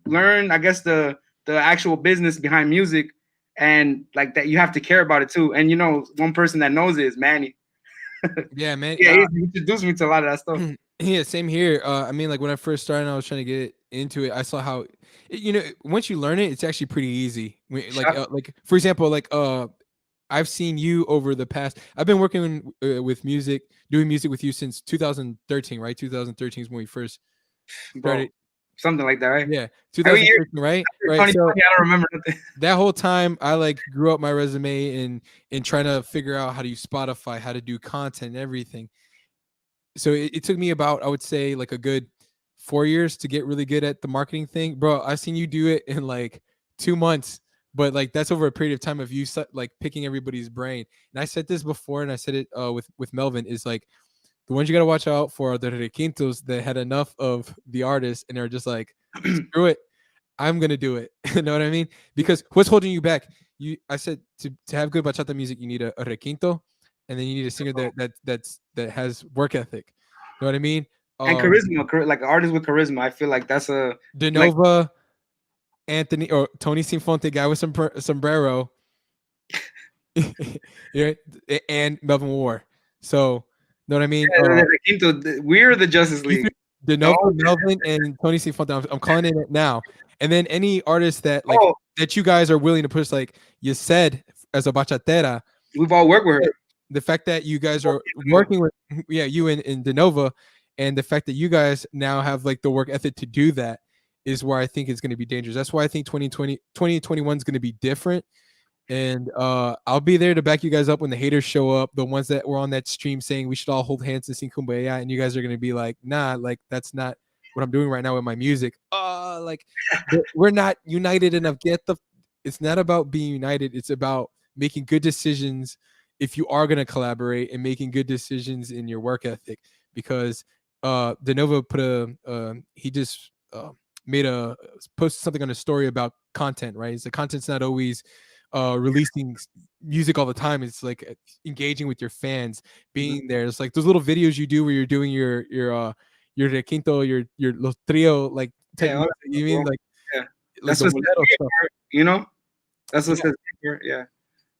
learn, I guess, the actual business behind music, and like that you have to care about it too. And one person that knows it is Manny. Yeah, man. Yeah, he introduced me to a lot of that stuff. Yeah, same here. I mean, like when I first started, I was trying to get into it. I saw how, once you learn it, it's actually pretty easy. Like for example, like I've seen you over the past. I've been working with music, doing music with you since 2013, right? 2013 is when we first started. Something like that, right? Yeah, 2013, right? Right. So I don't remember nothing. That whole time, I like grew up my resume and trying to figure out how to use Spotify, how to do content, and everything. So it took me about, I would say, like a good 4 years to get really good at the marketing thing, bro. I've seen you do it in like 2 months, but like that's over a period of time of you like picking everybody's brain. And I said this before, and I said it with Melvin, is like the ones you got to watch out for are the requintos that had enough of the artist and are just like, screw it, I'm gonna do it. You know what I mean? Because what's holding you back? I said to have good bachata music, you need a requinto, and then you need a singer that has work ethic. You know what I mean? And charisma, like an artist with charisma. I feel like that's a Denova, like, Anthony or Tony Sifonte, guy with sombrero, yeah, and Melvin War. So, know what I mean? We're the Justice League. Denova, Melvin, and Tony Sifonte. I'm calling it now. And then any artist that like that you guys are willing to push, like you said, as a bachatera. We've all worked with her. The fact that you guys are working with, you and Denova, and the fact that you guys now have like the work ethic to do that is where I think it's going to be dangerous. That's why I think 2021 is going to be different. And I'll be there to back you guys up when the haters show up, the ones that were on that stream saying we should all hold hands and sing Kumbaya, and you guys are going to be like, nah, like that's not what I'm doing right now with my music. Like we're not united enough. It's not about being united. It's about making good decisions if you are going to collaborate, and making good decisions in your work ethic. Because Denova put he just posted something on a story about content, right? The content's not always releasing music all the time. It's like engaging with your fans, being there. It's like those little videos you do where you're doing your requinto, your trio, like type Yeah, all music. that You stuff, mean bro. Yeah, like that's the what bolero stuff? you know. That's what Yeah. says yeah.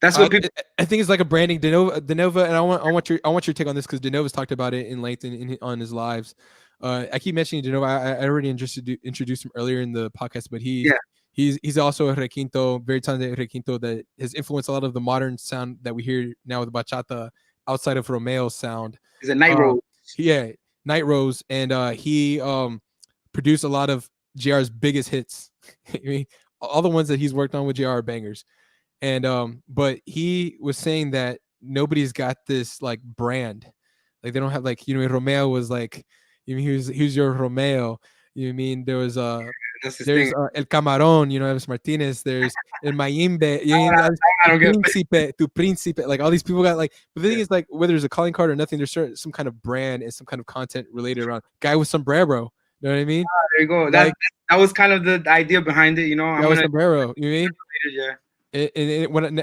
That's I, what people. I think it's like a branding. Denova, and I want your take on this because Denova's talked about it in length on his lives. I keep mentioning Denova. I already introduced him earlier in the podcast, but Yeah, he's also a requinto, very talented requinto that has influenced a lot of the modern sound that we hear now with bachata outside of Romeo's sound. he's a night Um, road. yeah, Night Rose, and he produced a lot of JR's biggest hits. I mean, all the ones that he's worked on with JR are bangers. And but he was saying that nobody's got this like brand. Like they don't have like, Romeo was like, he was your Romeo. You mean there was That's his thing. there's El Camarón, Elvis Martinez, there's El Mayimbe, I don't get it. Tu Príncipe, like all these people got like, but the thing is like whether it's a calling card or nothing, there's some kind of brand and some kind of content related around guy with sombrero. You know what I mean? There you go. Like That was kind of the idea behind it. You know, guy I'm with gonna. sombrero. You know what I mean? Yeah.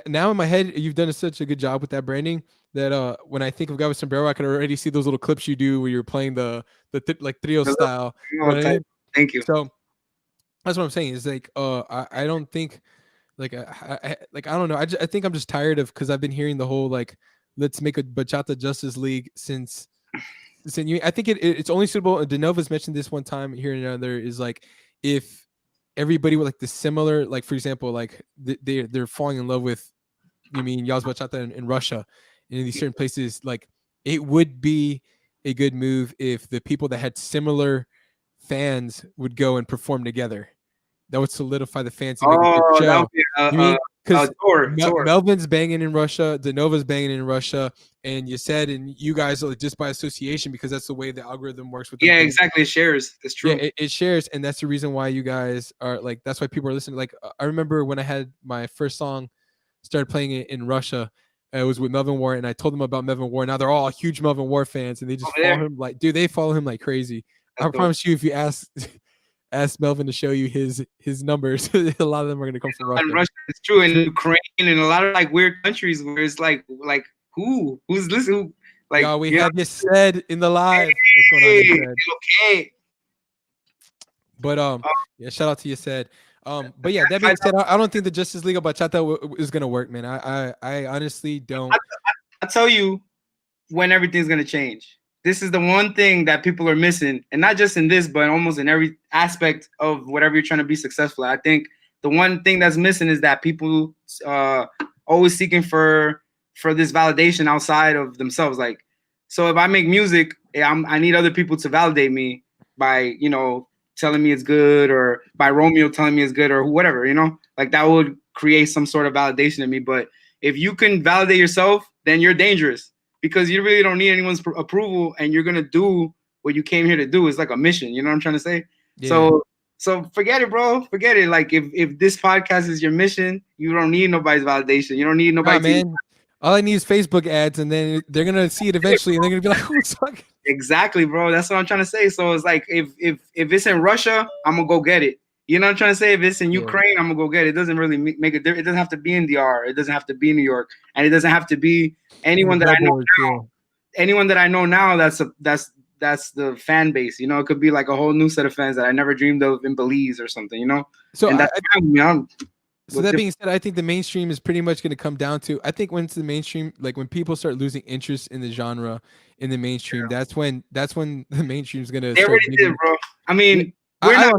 Now in my head, you've done such a good job with that branding that when I think of guy with sombrero, I can already see those little clips you do where you're playing like trio style. You know what I mean? Thank you. So that's what I'm saying. Is like I don't think like I don't know. I think I'm just tired of because I've been hearing the whole like let's make a bachata justice league since you. I think it's only suitable. Denova's mentioned this one time here and another is like if everybody with like the similar like for example like they're falling in love with Yaz Bachata in Russia and in these certain places like it would be a good move if the people that had similar fans would go and perform together. That would solidify the fans and make a good Oh, that would show. be You mean a because tour. Melvin's banging in Russia, Denova's banging in Russia, and you said and you guys are just by association because that's the way the algorithm works with them. Yeah, exactly. It shares. It's true. Yeah, it shares, and that's the reason why you guys are like. That's why people are listening. Like I remember when I had my first song started playing it in Russia. It was with Melvin Ward, and I told them about Melvin Ward. Now they're all huge Melvin Ward fans, and they just Over follow there. him like, dude, they follow him like crazy. That's I dope. promise you, if you ask Melvin to show you his numbers, a lot of them are gonna come from Russia. And Russia, it's true, and Ukraine, and a lot of like weird countries where it's like who's listening? Like Y'all, we had this said in the live. What's going on? You said? Okay. But yeah, shout out to you said. But yeah, that being said, I don't think the Justice League of Bachata is gonna work, man. I honestly don't. I'll tell you when everything's gonna change. This is the one thing that people are missing, and not just in this, but almost in every aspect of whatever you're trying to be successful at. I think the one thing that's missing is that people always seeking for this validation outside of themselves. Like, so if I make music, I need other people to validate me by telling me it's good, or by Romeo telling me it's good, or whatever. Like that would create some sort of validation in me. But if you can validate yourself, then you're dangerous. Because you really don't need anyone's approval, and you're gonna do what you came here to do. It's like a mission. You know what I'm trying to say? Yeah. So forget it, bro. Forget it. Like if this podcast is your mission, you don't need nobody's validation. You don't need nobody. Nah, man. All I need is Facebook ads, and then they're gonna see it eventually, and they're gonna be like, "Who's talking?" Exactly, bro. That's what I'm trying to say. So it's like if it's in Russia, I'm gonna go get it. You know what I'm trying to say? If it's in Ukraine, I'm gonna go get it. It doesn't really make a difference. It doesn't have to be in DR. It doesn't have to be New York, and it doesn't have to be anyone that I know now. Anyone that I know now, that's the fan base. It could be like a whole new set of fans that I never dreamed of in Belize or something. So and that's so that being said, I think the mainstream is pretty much going to come down to. I think when it's the mainstream, like when people start losing interest in the genre in the mainstream, that's when the mainstream is going to. They already did, bro. I mean. I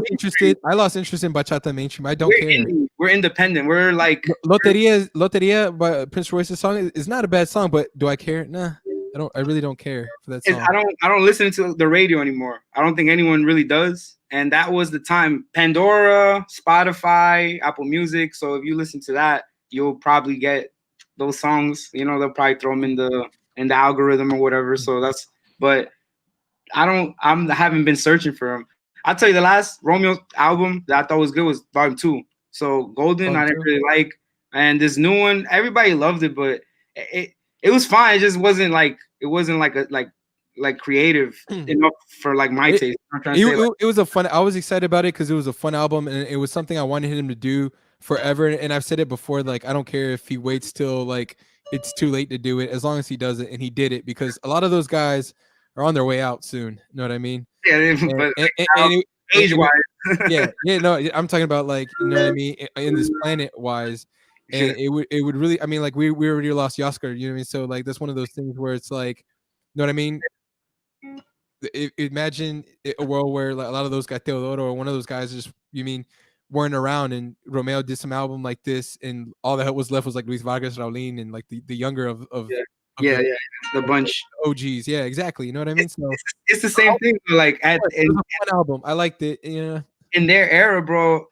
lost interest in bachata mainstream. I don't care. We're independent. We're like Loteria by Prince Royce's song is not a bad song, but do I care? Nah, I really don't care for that song. I don't listen to the radio anymore. I don't think anyone really does. And that was the time. Pandora, Spotify, Apple Music. So if you listen to that, you'll probably get those songs. They'll probably throw them in the algorithm or whatever. So but I haven't been searching for them. I'll tell you, the last Romeo album that I thought was good was Volume 2. So Golden, I didn't really like. And this new one, everybody loved it, but it was fine. It just wasn't like creative enough for like my taste. It was a fun. I was excited about it because it was a fun album, and it was something I wanted him to do forever. And I've said it before, like I don't care if he waits till like it's too late to do it, as long as he does it, and he did it because a lot of those guys are on their way out soon. You know what I mean? Yeah, age wise. yeah, yeah, no, I'm talking about like, you know what I mean, in this planet wise, and Yeah, it would really, I mean, like we already lost Oscar, you know what I mean? So like that's one of those things where it's like, you know what I mean? Imagine a world where like a lot of those guys, Teodoro or one of those guys, just you mean weren't around, and Romeo did some album like this, and all that was left was like Luis Vargas, Raulín, and like the younger yeah, of yeah, yeah. The of the bunch. OGs. Yeah, exactly. You know what I mean? So It's the same thing. Like it was a fun album. I liked it. Yeah. in their era, bro.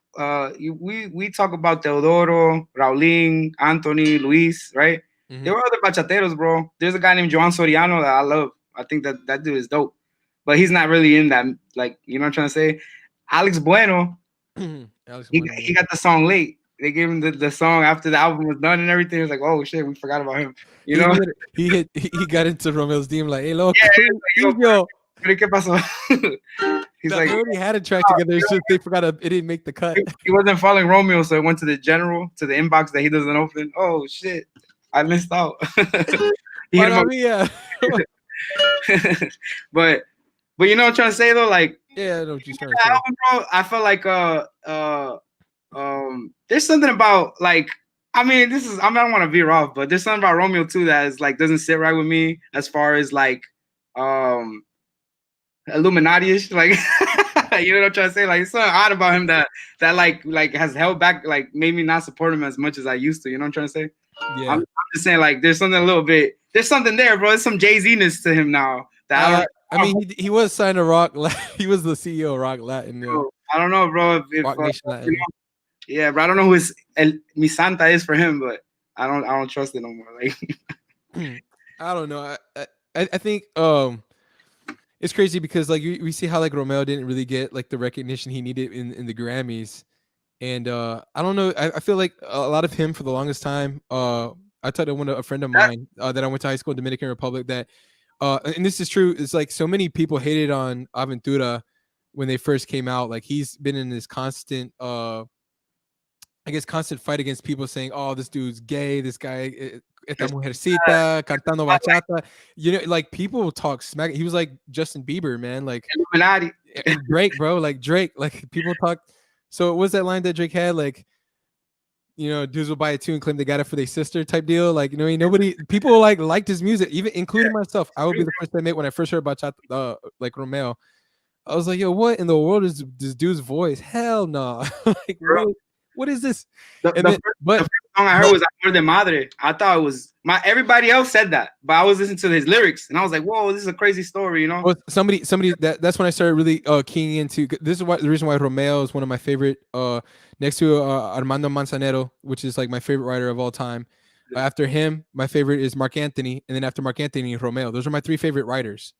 We talk about Teodoro, Raulín, Anthony, Luis, right? Mhm. There were other bachateros, bro. There's a guy named Joan Soriano that I love. I think that dude is dope, but he's not really in that. Like, you know what I'm trying to say? Alex Bueno, Alex he, Bueno, yeah. he got the song late. They gave him the song after the album was done and everything. It's like, oh shit, we forgot about him. You know? He got into Romeo's DM like, hey, loco, Yeah, it's like, yo. yo, ¿qué pasó? He's No, like, they already had a track together. It's just they forgot it didn't make the cut. he wasn't following Romeo, so it went to the general, to the inbox that he doesn't open. Oh shit, I missed out. He hit him up. Yeah. but you know what I'm trying to say though, like Yeah, I know what you're trying to that say. album, bro, I felt like there's something about like, I mean, this is, I don't want to veer off, but there's something about Romeo too that is like doesn't sit right with me as far as like Illuminati-ish, like you know what I'm trying to say? Like, it's something odd about him that like has held back, like made me not support him as much as I used to. You know what I'm trying to say? Yeah. I'm just saying, like, there's something a little bit, there's something there, bro. There's some Jay-Z-ness to him now. That I mean, he was signed to Rock. He was the CEO of Rock Latin. I don't know, bro. If Rock Nation Latin. you know, yeah, bro. I don't know who his Mi Santa is for him, but I don't trust it no more. Like, I don't know. I think it's crazy because like we see how like Romeo didn't really get like the recognition he needed in the Grammys, and I don't know. I feel like a lot of him for the longest time. I talked to a friend of mine that I went to high school in Dominican Republic that, and this is true. It's like so many people hated on Aventura when they first came out. Like he's been in this constant, I guess, constant fight against people saying, "Oh, this dude's gay. This guy, esta mujercita cantando bachata." You know, like people talk smack. He was like Justin Bieber, man. Like Illuminati. and Drake, bro. Like Drake. Like people talk. So what was that line that Drake had? Like, you know, dudes will buy it too and claim they got it for their sister type deal. Like, you know, nobody, people like liked his music, even including myself. I would be the first to admit when I first heard bachata, like Romeo, I was like, yo, what in the world is this dude's voice? Hell no. Like, what is this? The first song I heard was Amor de Madre. I thought it was everybody else said that, but I was listening to his lyrics and I was like, whoa, this is a crazy story, you know? Well, somebody that's when I started really keying into, this is the reason why Romeo is one of my favorite, next to Armando Manzanero, which is like my favorite writer of all time. After him, my favorite is Mark Anthony, and then after Mark Anthony, Romeo. Those are my three favorite writers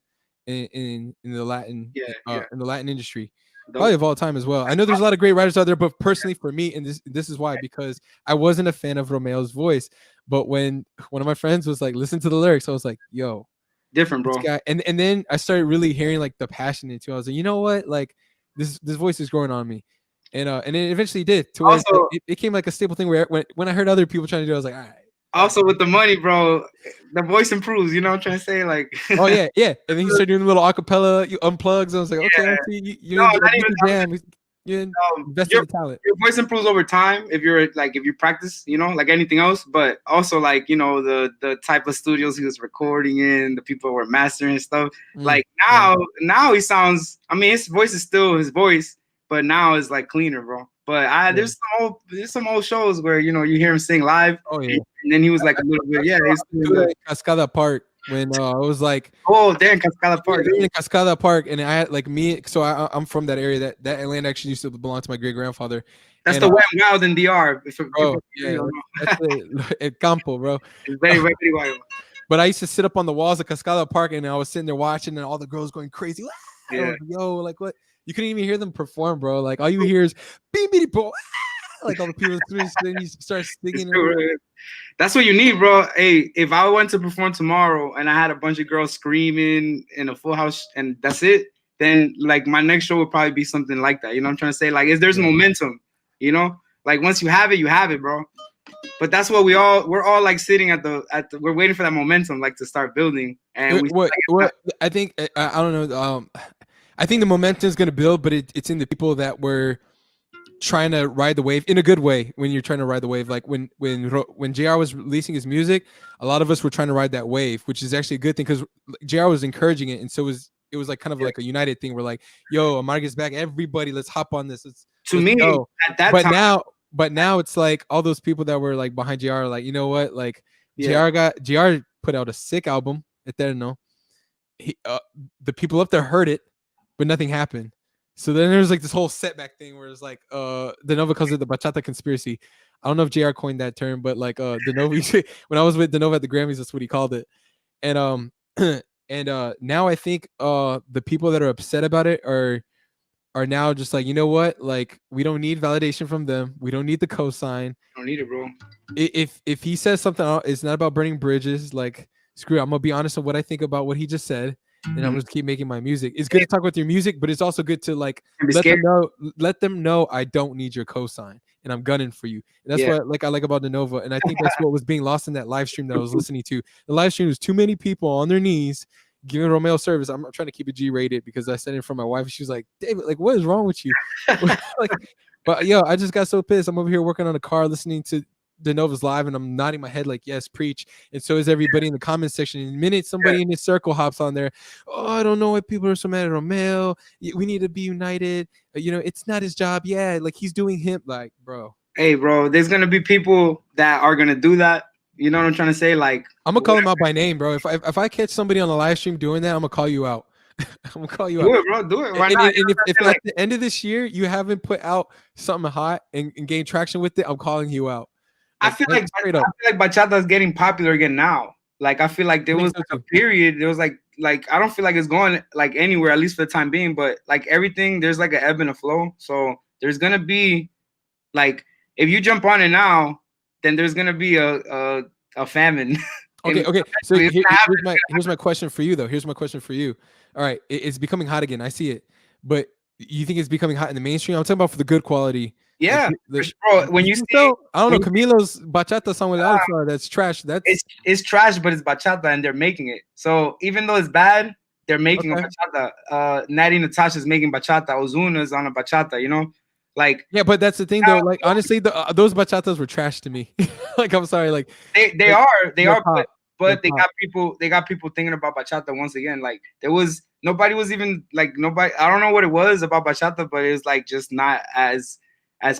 in the Latin in the Latin industry. Probably of all time as well. I know there's a lot of great writers out there, but personally for me, and this is why, because I wasn't a fan of Romeo's voice. But when one of my friends was like, listen to the lyrics, I was like, yo, different, bro. Guy. And then I started really hearing like the passion into it. I was like, you know what? Like this voice is growing on me. And it eventually did. To where also, it became like a staple thing where when I heard other people trying to do it, I was like, all right. Also with the money, bro, the voice improves. You know what I'm trying to say? Like, oh yeah. And then he started doing little acapella unplugs. I was like, okay, I see you invest in the talent. Your voice improves over time if you practice, you know, like anything else. But also like, you know, the type of studios he was recording in, the people who were mastering stuff. Like now he sounds. I mean, his voice is still his voice, but now it's like cleaner, bro. But there's some old shows where, you know, you hear him sing live. Oh yeah. And then he was like a little bit, Cascada Park when I was like, oh, there in Cascada Park. In Cascada Park, and I had like me. So I'm from that area. That land actually used to belong to my great grandfather. That's the Wet n Wild in DR. Bro, that's el campo, bro. It's very, very wild. But I used to sit up on the walls of Cascada Park, and I was sitting there watching, and all the girls going crazy. Yeah. Yo, like what? You couldn't even hear them perform, bro. Like all you hear is beep bo. Like all the people you start singing. That's what you need, bro. Hey, if I went to perform tomorrow and I had a bunch of girls screaming in a full house and that's it, then like my next show would probably be something like that. You know what I'm trying to say? Like, if there's momentum, you know, like once you have it, bro. But that's what we're all like sitting we're waiting for that momentum, like to start building. And I think I don't know. I think the momentum is going to build, but it's in the people that were trying to ride the wave in a good way. When you're trying to ride the wave, like when JR was releasing his music, a lot of us were trying to ride that wave, which is actually a good thing because JR was encouraging it, and so it was like kind of Yeah. like a united thing. We're like, yo, Amarga's back, everybody, let's hop on this. To Let's me, go. at that But time, now it's like all those people that were like behind JR are like, you know what, like yeah, JR put out a sick album, Eterno. He, the people up there heard it, but nothing happened. So then there's like this whole setback thing where it's like De Nova calls it the bachata conspiracy. I don't know if JR coined that term, but like De Nova when I was with De Nova at the Grammys, that's what he called it. And and now I think the people that are upset about it are now just like, you know what? Like we don't need validation from them. We don't need the cosign. I don't need it, bro. If he says something, it's not about burning bridges. Like screw it, I'm gonna be honest on what I think about what he just said, and I'm just keep making my music. It's good to talk with your music, but it's also good to like let them know I don't need your cosign and I'm gunning for you. And that's what like I like about De Nova, and I think that's what was being lost in that live stream that I was listening to. The live stream was too many people on their knees giving Romeo service. I'm trying to keep it G-rated because I said it from my wife. She was like, David, like what is wrong with you? Like, but yo, I just got so pissed. I'm over here working on a car listening to De Nova's live, and I'm nodding my head like, yes, preach. And so is everybody in the comment section. In a minute, somebody in his circle hops on there. Oh, I don't know why people are so mad at Romeo. We need to be united. You know, it's not his job. Yeah, like he's doing him. Like, bro. Hey, bro, there's gonna be people that are gonna do that. You know what I'm trying to say? Like, I'm gonna call him out by name, bro. If I catch somebody on the live stream doing that, I'm gonna call you out. I'm gonna call you out. Do it, bro. Do it. Why not? And if at the end of this year you haven't put out something hot and gained traction with it, I'm calling you out. I feel like bachata is getting popular again now. Like I feel like there was like a period. There was like I don't feel like it's going like anywhere, at least for the time being. But like everything, there's like an ebb and a flow. So there's gonna be like if you jump on it now, then there's gonna be a famine. Okay. So here's my question for you though. Here's my question for you. All right, it's becoming hot again. I see it, but you think it's becoming hot in the mainstream? I'm talking about for the good quality. Yeah, bro. When you see, I don't know, Camilo's bachata song with Alex, that's trash. It's trash, but it's bachata, and they're making it. So even though it's bad, they're making a bachata. Natty Natasha's making bachata. Ozuna's on a bachata. You know, like yeah. But that's the thing, though. Like honestly, those bachatas were trash to me. Like I'm sorry, like they are, but they got people thinking about bachata once again. Like nobody was even like nobody. I don't know what it was about bachata, but it was like just not as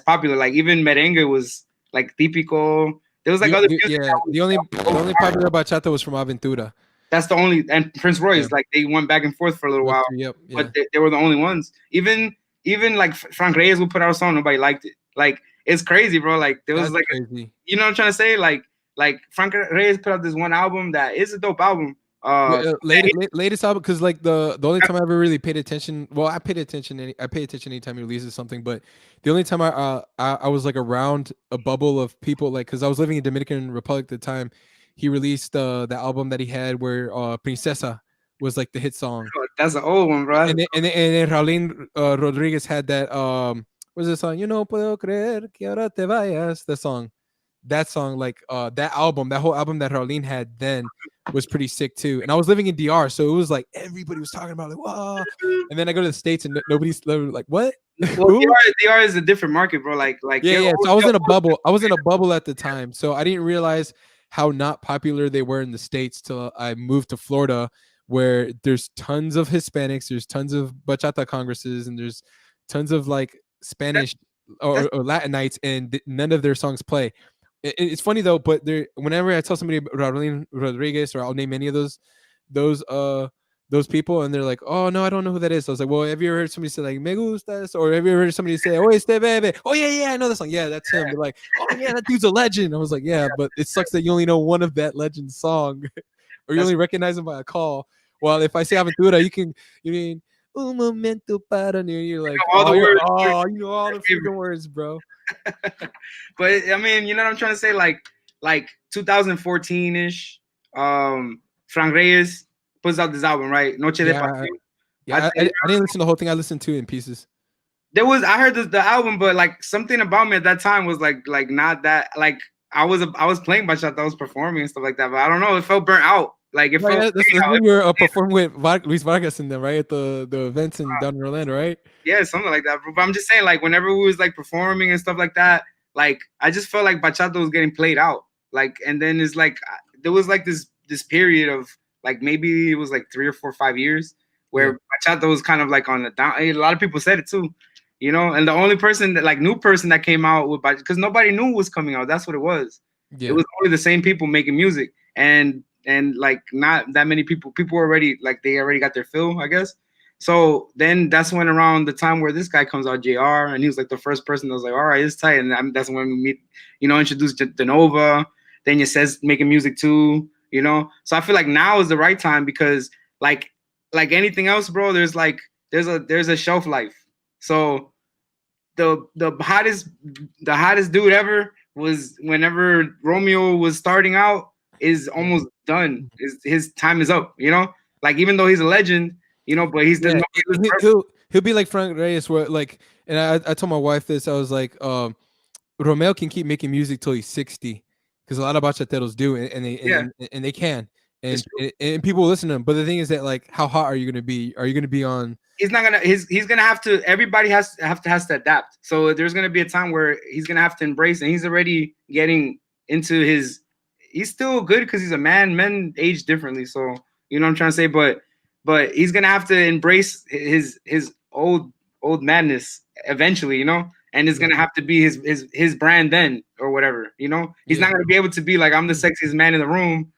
popular. Like even merengue was like típico. There was like other music. Yeah, the only popular bachata was from Aventura. That's the only, and Prince Royce. Like they went back and forth for a little while. Yep. But they were the only ones. Even like Frank Reyes would put out a song, nobody liked it. Like it's crazy, bro. Like there was crazy. You know what I'm trying to say? Like Frank Reyes put out this one album that is a dope album. Latest album, because like the only time I ever really paid attention, well, I pay attention anytime he releases something, but the only time I was like around a bubble of people, like because I was living in Dominican Republic at the time, he released the album that he had where Princesa was like the hit song. That's an old one, bro. And then Raulín Rodriguez had that what's the song? You no puedo creer que ahora te vayas. The song. That song, like that whole album that Raulín had then was pretty sick too. And I was living in DR, so it was like everybody was talking about like, whoa. And then I go to the States and nobody's like, what? Well, DR is a different market, bro. Like yeah. So I was in a bubble. I was in a bubble at the time, so I didn't realize how not popular they were in the States till I moved to Florida, where there's tons of Hispanics, there's tons of bachata congresses, and there's tons of like Spanish or Latinites, and none of their songs play. It's funny though, but whenever I tell somebody about Raulín Rodriguez, or I'll name any of those people, and they're like, "Oh no, I don't know who that is." So I was like, "Well, have you ever heard somebody say like "Me gustas," or have you ever heard somebody say "Oh, este bebe"? Oh yeah, I know that song. Yeah, that's him. They're like, "Oh yeah, that dude's a legend." I was like, "Yeah, but it sucks that you only know one of that legend song, or you only recognize him by a call." Well, if I say Aventura, you mean un momento para ni. You're like, all the words. You know all the freaking words, bro. But I mean, you know what I'm trying to say? Like 2014-ish, Frank Reyes puts out this album, right? Noche de Pasión. Yeah, I didn't listen to the whole thing. I listened to it in pieces. I heard the album, but like something about me at that time was like not that, like I was playing bachata, I was performing and stuff like that, but I don't know, it felt burnt out. Like it Right, felt yeah, great that's how when you're performing with Luis Vargas in them, right? At the events in down in Orlando, right? yeah, something like that. But I'm just saying, like, whenever we was like performing and stuff like that, like I just felt like bachata was getting played out. Like, and then it's like there was like this period of like maybe it was like 3 or 4, 5 years Yeah, where bachata was kind of like on the down. A lot of people said it too, you know. And the only person that like new person that came out with because nobody knew what was coming out. That's what it was. It yeah, was only the same people making music, and like not that many people. People already like they already got their fill, I guess. So then that's when around the time where this guy comes out, JR, and he was like the first person that was like, all right, it's tight. And that's when we meet, introduced Denova. Then you says making music too, So I feel like now is the right time because like anything else, bro, there's a shelf life. So the hottest dude ever was whenever Romeo was starting out is yeah. almost done. His time is up, Like even though he's a legend, but he's the Yeah, no he'll be like Frank Reyes, where like, and I told my wife this. I was like, Romeo can keep making music till he's 60, because a lot of bachateros do, and they yeah. and they can, It's and, true. and people listen to them. But the thing is that like, how hot are you gonna be? Are you gonna be on? He's not gonna he's gonna have to everybody has to adapt. So there's gonna be a time where he's gonna have to embrace, and he's already getting into his he's still good because he's a man. Men age differently, so you know what I'm trying to say. But he's gonna have to embrace his old madness eventually, and it's Yeah, gonna have to be his brand then or whatever, He's yeah, not gonna be able to be like I'm the sexiest man in the room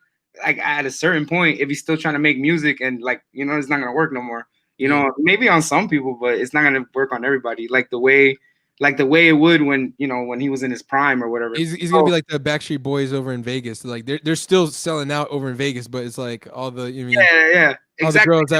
like at a certain point if he's still trying to make music and like it's not gonna work no more. yeah. Maybe on some people, but it's not gonna work on everybody. Like the way it would when he was in his prime or whatever. He's gonna be So like the Backstreet Boys over in Vegas. Like they're still selling out over in Vegas, but it's like all the yeah, all the exactly. girls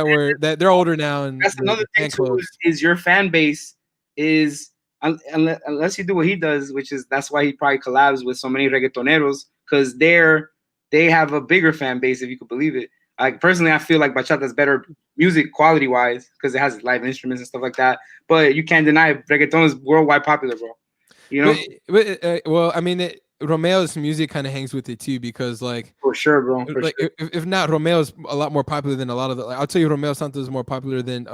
that they're older now, and That's another the thing fan too clubs. is your fan base is unless you do what he does, which is that's why he probably collabs with so many reggaetoneros because they have a bigger fan base if you could believe it. Like personally, I feel like bachata is better music quality wise because it has live instruments and stuff like that. But you can't deny reggaeton is worldwide popular, bro. You But know, well, I mean, Romeo's music kind of hangs with it too, because for sure, bro, for like sure. if not, Romeo's a lot more popular than a lot of the. Like, I'll tell you, Romeo Santos is more popular than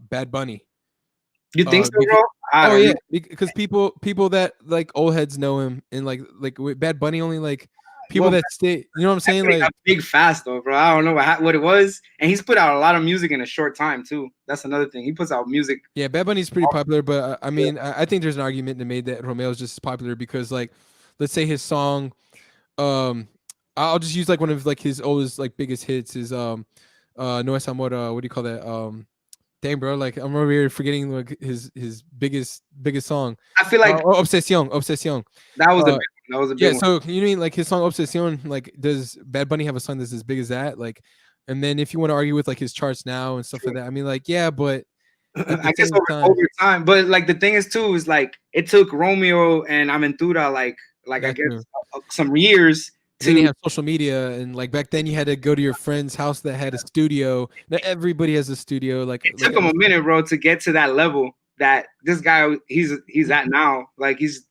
Bad Bunny. You think so, Because, bro? I oh don't yeah, know. because people that like old heads know him, and like with Bad Bunny only like people Well, that stay. You know what I'm Bad saying? Bunny Like, got big fast though, bro. I don't know what it was, and he's put out a lot of music in a short time too. That's another thing. He puts out music. yeah, Bad Bunny's pretty popular, but I mean, I think there's an argument to be made that Romeo's just as popular because like, let's say his song, um, I'll just use like one of like his oldest like biggest hits is No Es Amor. What do you call that? Dang, bro, like I'm over here forgetting like his biggest song. I feel like Obsession. that was a Uh, big one. That was a big yeah, one. so you mean like his song Obsession? Like, does Bad Bunny have a song that's as big as that? Like, and then if you want to argue with like his charts now and stuff like True. that, I mean, like, yeah, but at the I guess same over time, time, but like the thing is too is like it took Romeo and Aventura like I that's guess true. some years Then you to have social media, and like back then you had to go to your friend's house that had a studio. Not everybody has a studio. it took him a minute, bro, to get to that level that this guy he's at now. Like he's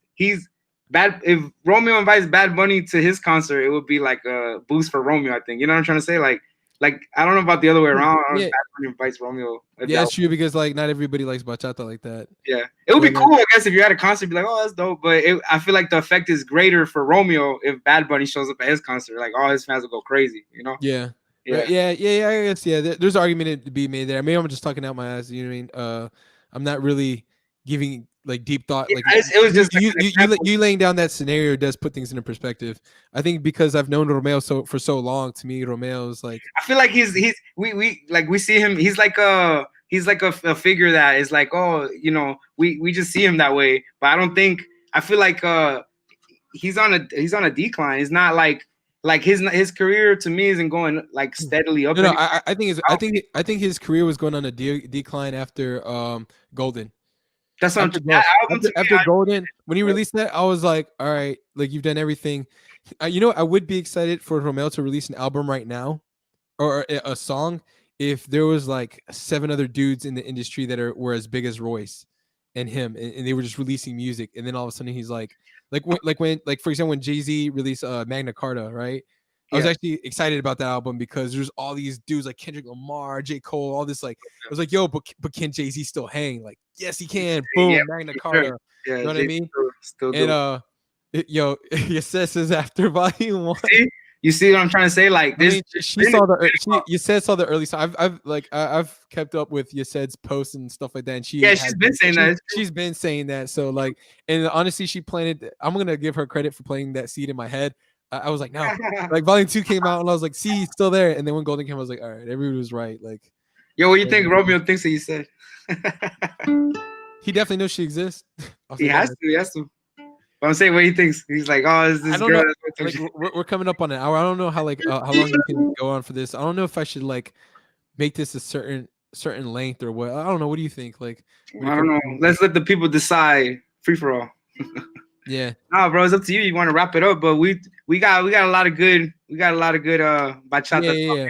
bad. If Romeo invites Bad Bunny to his concert, it would be like a boost for Romeo. I think you know what I'm trying to say. Like I don't know about the other way around. I don't know if yeah, Bad Bunny invites Romeo. If yeah, that it's true because like not everybody likes bachata like that. Yeah, it would be But cool, I guess, if you're at a concert, be like, "Oh, that's dope." But I feel like the effect is greater for Romeo if Bad Bunny shows up at his concert. Like all his fans will go crazy, yeah, Yeah, yeah, I guess yeah. There's argument to be made there. Maybe I'm just talking out my ass. You know what I mean? I'm not really giving like deep thought. Like it was just like an example. you laying down that scenario does put things into perspective. I think because I've known Romeo for so long, to me Romeo's like, I feel like he's we like we see him. He's like a figure that is like, oh, we just see him that way. But I don't think I feel like he's on a decline. It's not like his career to me isn't going like steadily up. no, I think his career was going on a decline after Golden. That's what I'm. After That album to me, after Golden, when he released that, I was like, all right, like you've done everything. I would be excited for Romeo to release an album right now, or a song, if there was like 7 other dudes in the industry that were as big as Royce and him, and they were just releasing music, and then all of a sudden he's like for example when Jay-Z released Magna Carta, right? I was actually excited about that album because there's all these dudes like Kendrick Lamar, J. Cole, all this like I was like, yo, but can Jay-Z still hang? Like, yes, he can. Boom, Magna Carta. Sure. Yeah, you know what I mean? Still and yo, your sis is after volume 1. You see what I'm trying to say? Like this, I mean, she saw the you said saw the early. So I've kept up with Yased's posts and stuff like that. And she's been saying that. She's been saying that. So like, and honestly, she planted. I'm gonna give her credit for planting that seed in my head. I was like, no, like volume 2 came out, and I was like, see, he's still there. And then when Golden came, I was like, all right, everybody was right. Like, yo, what do you think Romeo thinks that you said? He definitely knows she exists. He has to. But I'm saying what he thinks. He's like, oh, is this girl? Like, we're coming up on an hour. I don't know how how long we can go on for this. I don't know if I should like make this a certain length or what. I don't know. What do you think? Like, I don't know. Let's let the people decide. Free for all. Yeah. Nah, bro, it's up to you. You want to wrap it up, but we got a lot of good bachata. Yeah.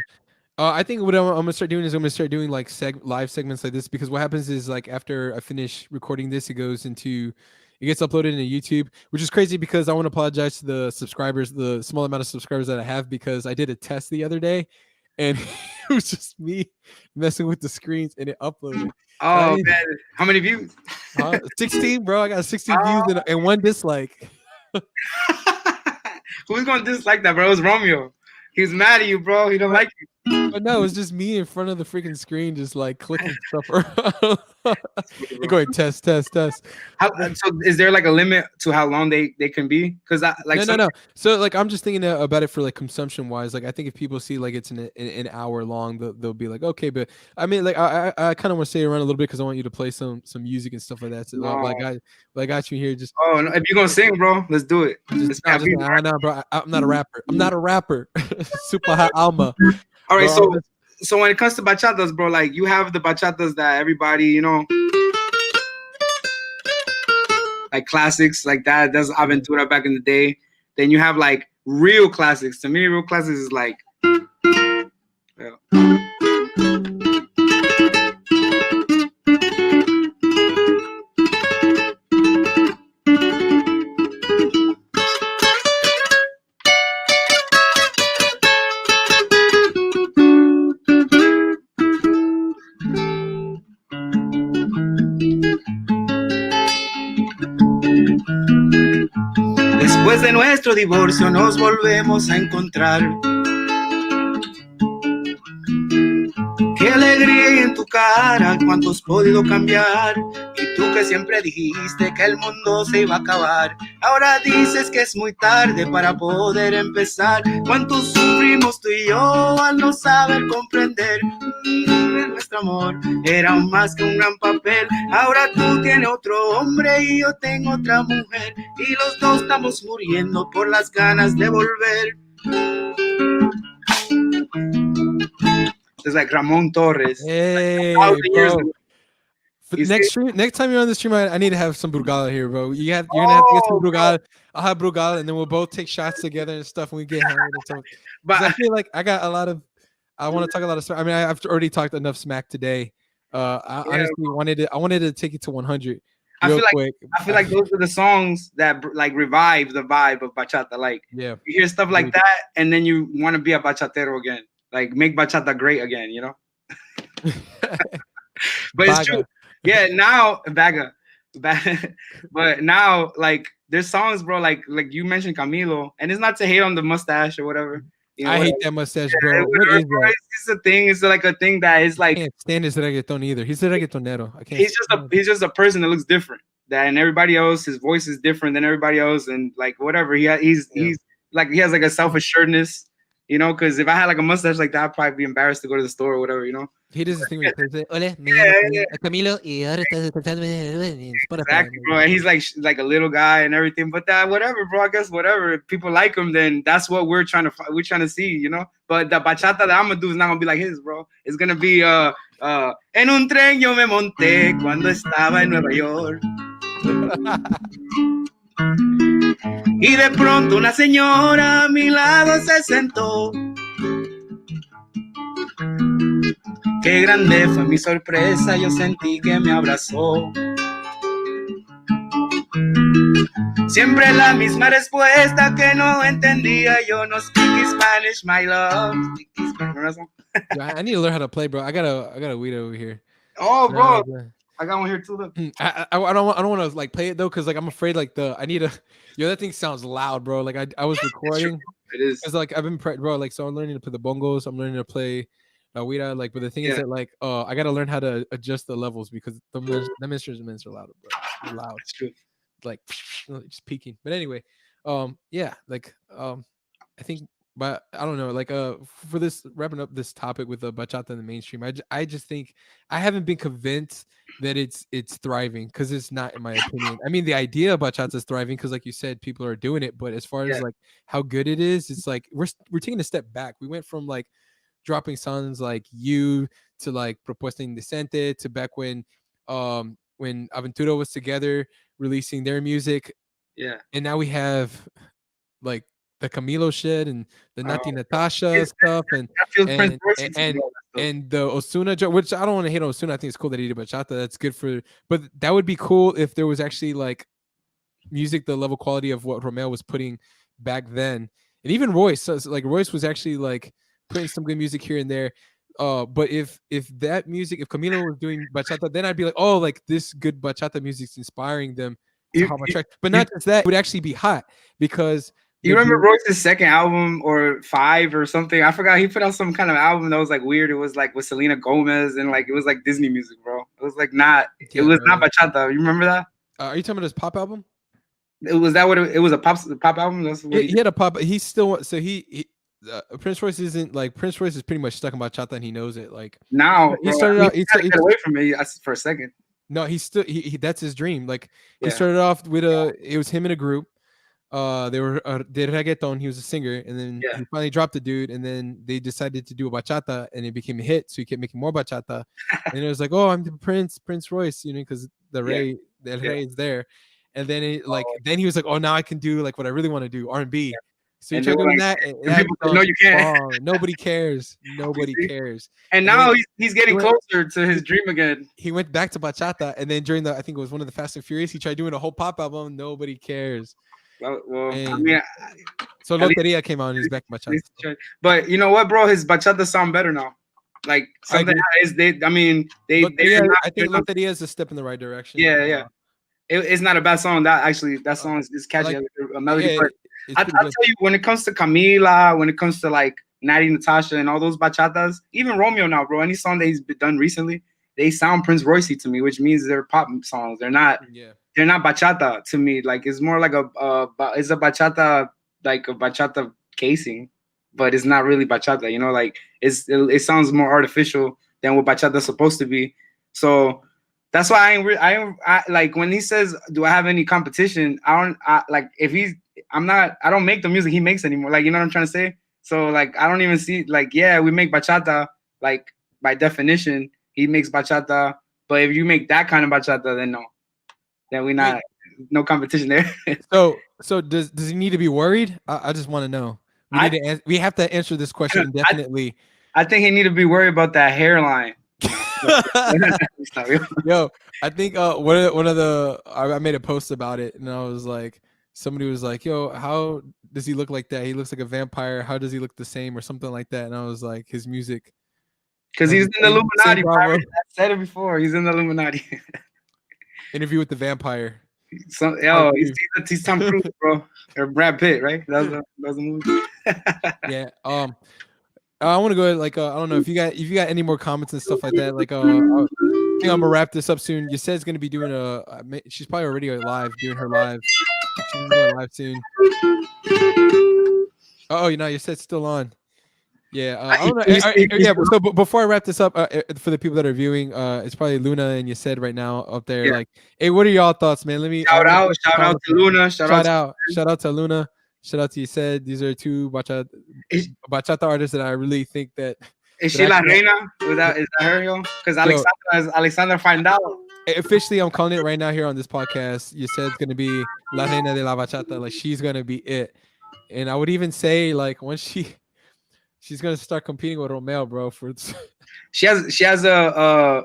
I think what I'm gonna start doing is I'm gonna start doing like live segments like this, because what happens is like after I finish recording this, it gets uploaded into YouTube, which is crazy because I want to apologize to the subscribers, the small amount of subscribers that I have, because I did a test the other day and it was just me messing with the screens and it uploaded. Oh man, how many views? 16, bro. I got 16 views and 1 dislike. Who's gonna dislike that, bro? It was Romeo. He's mad at you, bro. He don't like you. But no, it's just me in front of the freaking screen, just like clicking stuff around. Go ahead, test. So is there like a limit to how long they can be? Because no. So like I'm just thinking about it for like consumption wise. Like I think if people see like it's an hour long, they'll be like, okay. But I mean, like I kind of want to stay around a little bit because I want you to play some music and stuff like that. So I got you here. Just no, if you're gonna sing, bro, let's do it. No, bro. I'm not a rapper. I'm not a rapper. Super hot alma. All right, so when it comes to bachatas, bro, like you have the bachatas that everybody, you know, like classics like that. That's Aventura back in the day. Then you have like real classics. To me, real classics is like, Después de nuestro divorcio nos volvemos a encontrar. Qué alegría hay en tu cara, cuánto has podido cambiar. Y tú que siempre dijiste que el mundo se iba a acabar, ahora dices que es muy tarde para poder empezar. Cuánto sufrimos tú y yo al no saber comprender. Nuestro amor era más que un gran papel. Ahora tú tienes otro hombre y yo tengo otra mujer, y los dos estamos muriendo por las ganas de volver. It's like Ramon Torres. Hey, bro. Next time you're on the stream, I need to have some Brugal here, bro. You're gonna have to get some Brugal. I'll have Brugal, and then we'll both take shots together and stuff, and we get hammered and stuff. But I feel like I got a lot of. I want to talk a lot of stuff. I mean, I've already talked enough smack today. I honestly wanted to take it to 100. I feel like those are the songs that like revive the vibe of bachata. Like, you hear stuff like that, and then you want to be a bachatero again. Like, make bachata great again, you know. But it's true. Yeah, now but now like there's songs, bro. Like you mentioned Camilo, and it's not to hate on the mustache or whatever. You know, I hate that mustache, bro. What is that? It's a thing. It's like a thing that is like. I can't stand his reggaeton either. He's a reggaetonero. I can't. He's just a person that looks different than everybody else. His voice is different than everybody else, and like whatever. He's like he has like a self-assuredness. You know, because if I had like a mustache like that, I'd probably be embarrassed to go to the store or whatever, you know? He does this thing where he says, Hola, me llamo Camilo, y ahora estás escuchando Spotify. Exactly, bro. And he's like a little guy and everything, but that whatever, bro. I guess whatever. If people like him, then that's what we're trying to see, you know? But the bachata that I'm gonna do is not gonna be like his, bro. It's gonna be en un tren yo me monté cuando estaba en Nueva York. Y de pronto una señora a mi lado se sentó. Qué grande fue mi sorpresa, yo sentí que me abrazó. Siempre la misma respuesta que no entendía. Yo no speak Spanish, my love. Remember that song? I need to learn how to play, bro. I got a weed over here. Oh, No, bro, I got one here too. Look. I don't want to like play it though, because like I'm afraid like I need to. Yo, that thing sounds loud, bro. Like I was recording. It is. It's like I've been bro. Like so, I'm learning to play the bongos. I'm learning to play weeda. Like, but the thing is that like I got to learn how to adjust the levels because the instruments are loud, bro. They're loud. It's true. Like just peaking. But anyway, yeah, like I think, but I don't know, like for this wrapping up this topic with the bachata in the mainstream, I just think I haven't been convinced that it's thriving, because it's not, in my opinion. I mean, the idea of bachata is thriving because, like you said, people are doing it, but as far as like how good it is, it's like we're taking a step back. We went from like dropping songs like You to like Propuesta Indecente to back when Aventura was together releasing their music. Yeah. And now we have like the Camilo shit and the Nati Natasha stuff and the Osuna joke, which I don't want to hate on Osuna. I think it's cool that he did bachata. That's good for, but that would be cool if there was actually like music, the level quality of what Romeo was putting back then. And even Royce, so like Royce was actually like putting some good music here and there. But if that music, if Camilo was doing bachata, then I'd be like, oh, like this good bachata music's inspiring them to hop on track. But not just that, it would actually be hot because you remember Royce's second album or 5 or something? I forgot. He put out some kind of album that was like weird. It was like with Selena Gomez and like it was like Disney music, bro. It was like not. It was not bachata. You remember that? Are you talking about his pop album? It was that what it was, a pop album. That's what he had a pop. He still he Prince Royce isn't like Prince Royce is pretty much stuck in bachata and he knows it. Like now he started out. He get away from me for a second. No, he's still he that's his dream. Like he started off with it was him in a group. They were did reggaeton. He was a singer, and then he finally dropped the dude, and then they decided to do a bachata, and it became a hit. So he kept making more bachata, and it was like, oh, I'm the Prince Royce, you know, because the Rey is there, and then it like then he was like, oh, now I can do like what I really want to do, R&B. So he tried doing that. And people said, no, you can't. Nobody cares. Nobody cares. And now he's getting closer to his dream again. He went back to bachata, and then during I think it was one of the Fast and Furious, he tried doing a whole pop album. Nobody cares. Well, I mean, so Loteria came out and he's back in bachata. But you know what, bro? His bachata sound better now. Like something is I think Loteria is a step in the right direction. Yeah. It's not a bad song. That song is catchy. A melody. But I'll tell you, when it comes to Camila, when it comes to like Nati Natasha and all those bachatas, even Romeo now, bro. Any song that he's done recently, they sound Prince Royce to me, which means they're pop songs. They're not. Yeah. They're not bachata to me. Like it's more like it's a bachata, like a bachata casing, but it's not really bachata. You know, like it sounds more artificial than what bachata's supposed to be. So that's why I like when he says, "Do I have any competition?" I don't make the music he makes anymore. Like, you know what I'm trying to say? So like I don't even see like, yeah, we make bachata. Like by definition, he makes bachata. But if you make that kind of bachata, then no. Then we not no competition there. So does he need to be worried? I just want to know. We have to answer this question indefinitely. I think he need to be worried about that hairline. Yo, I think one of the I made a post about it and I was like, somebody was like, yo, how does he look like that? He looks like a vampire. How does he look the same or something like that? And I was like, his music. Because he's in the Illuminati. I said it before. He's in the Illuminati. Interview with the Vampire. He's Tom Cruise, bro, or Brad Pitt, right? That was a movie. Yeah. I want to go ahead, like I don't know if you got any more comments and stuff like that. Like I think I'm gonna wrap this up soon. You said it's gonna be doing she's probably already live doing her live. She's going live soon. Oh, you know, you said still on. Yeah, I don't know. So before I wrap this up, for the people that are viewing, it's probably Luna and you said right now up there. Yeah. Like, hey, what are y'all thoughts, man? Let me shout out to Luna. Shout out to Luna. Shout out to you said. These are two bachata artists that I really think that. Is she La Reina? Is that her, yo? Because Alexandra Findao. Officially, I'm calling it right now here on this podcast. You said it's gonna be La Reina de la Bachata. Like she's gonna be it, and I would even say like once she's gonna start competing with Romeo, bro. She has a.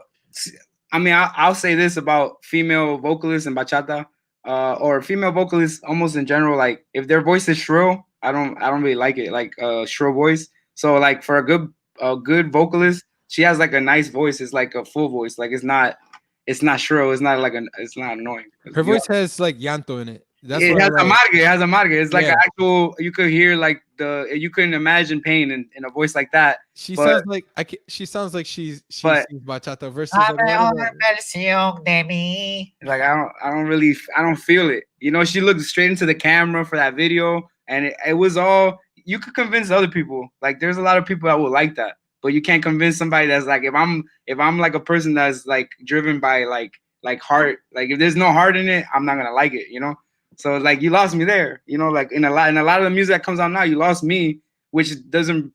I mean, I'll say this about female vocalists in bachata. or female vocalists almost in general, like if their voice is shrill, I don't really like it, like shrill voice. So like for a good vocalist, she has like a nice voice. It's like a full voice. Like it's not shrill. It's not annoying. Her voice has like llanto in it. That's It what I has a like. margue. It has a margue. It's like Yeah. an actual. You could hear like you couldn't imagine pain in a voice like that. She But sounds like she sounds like she but sings bachata versus Dame Eduardo. una versión de mí. like I don't feel it. You know, she looked straight into the camera for that video, and it was all you could convince other people. Like there's a lot of people that will like that, but you can't convince somebody that's like if I'm like a person that's like driven by like heart. Like if there's no heart in it, I'm not gonna like it. You know. So like you lost me there. You know, like in a lot of the music that comes out now, you lost me, which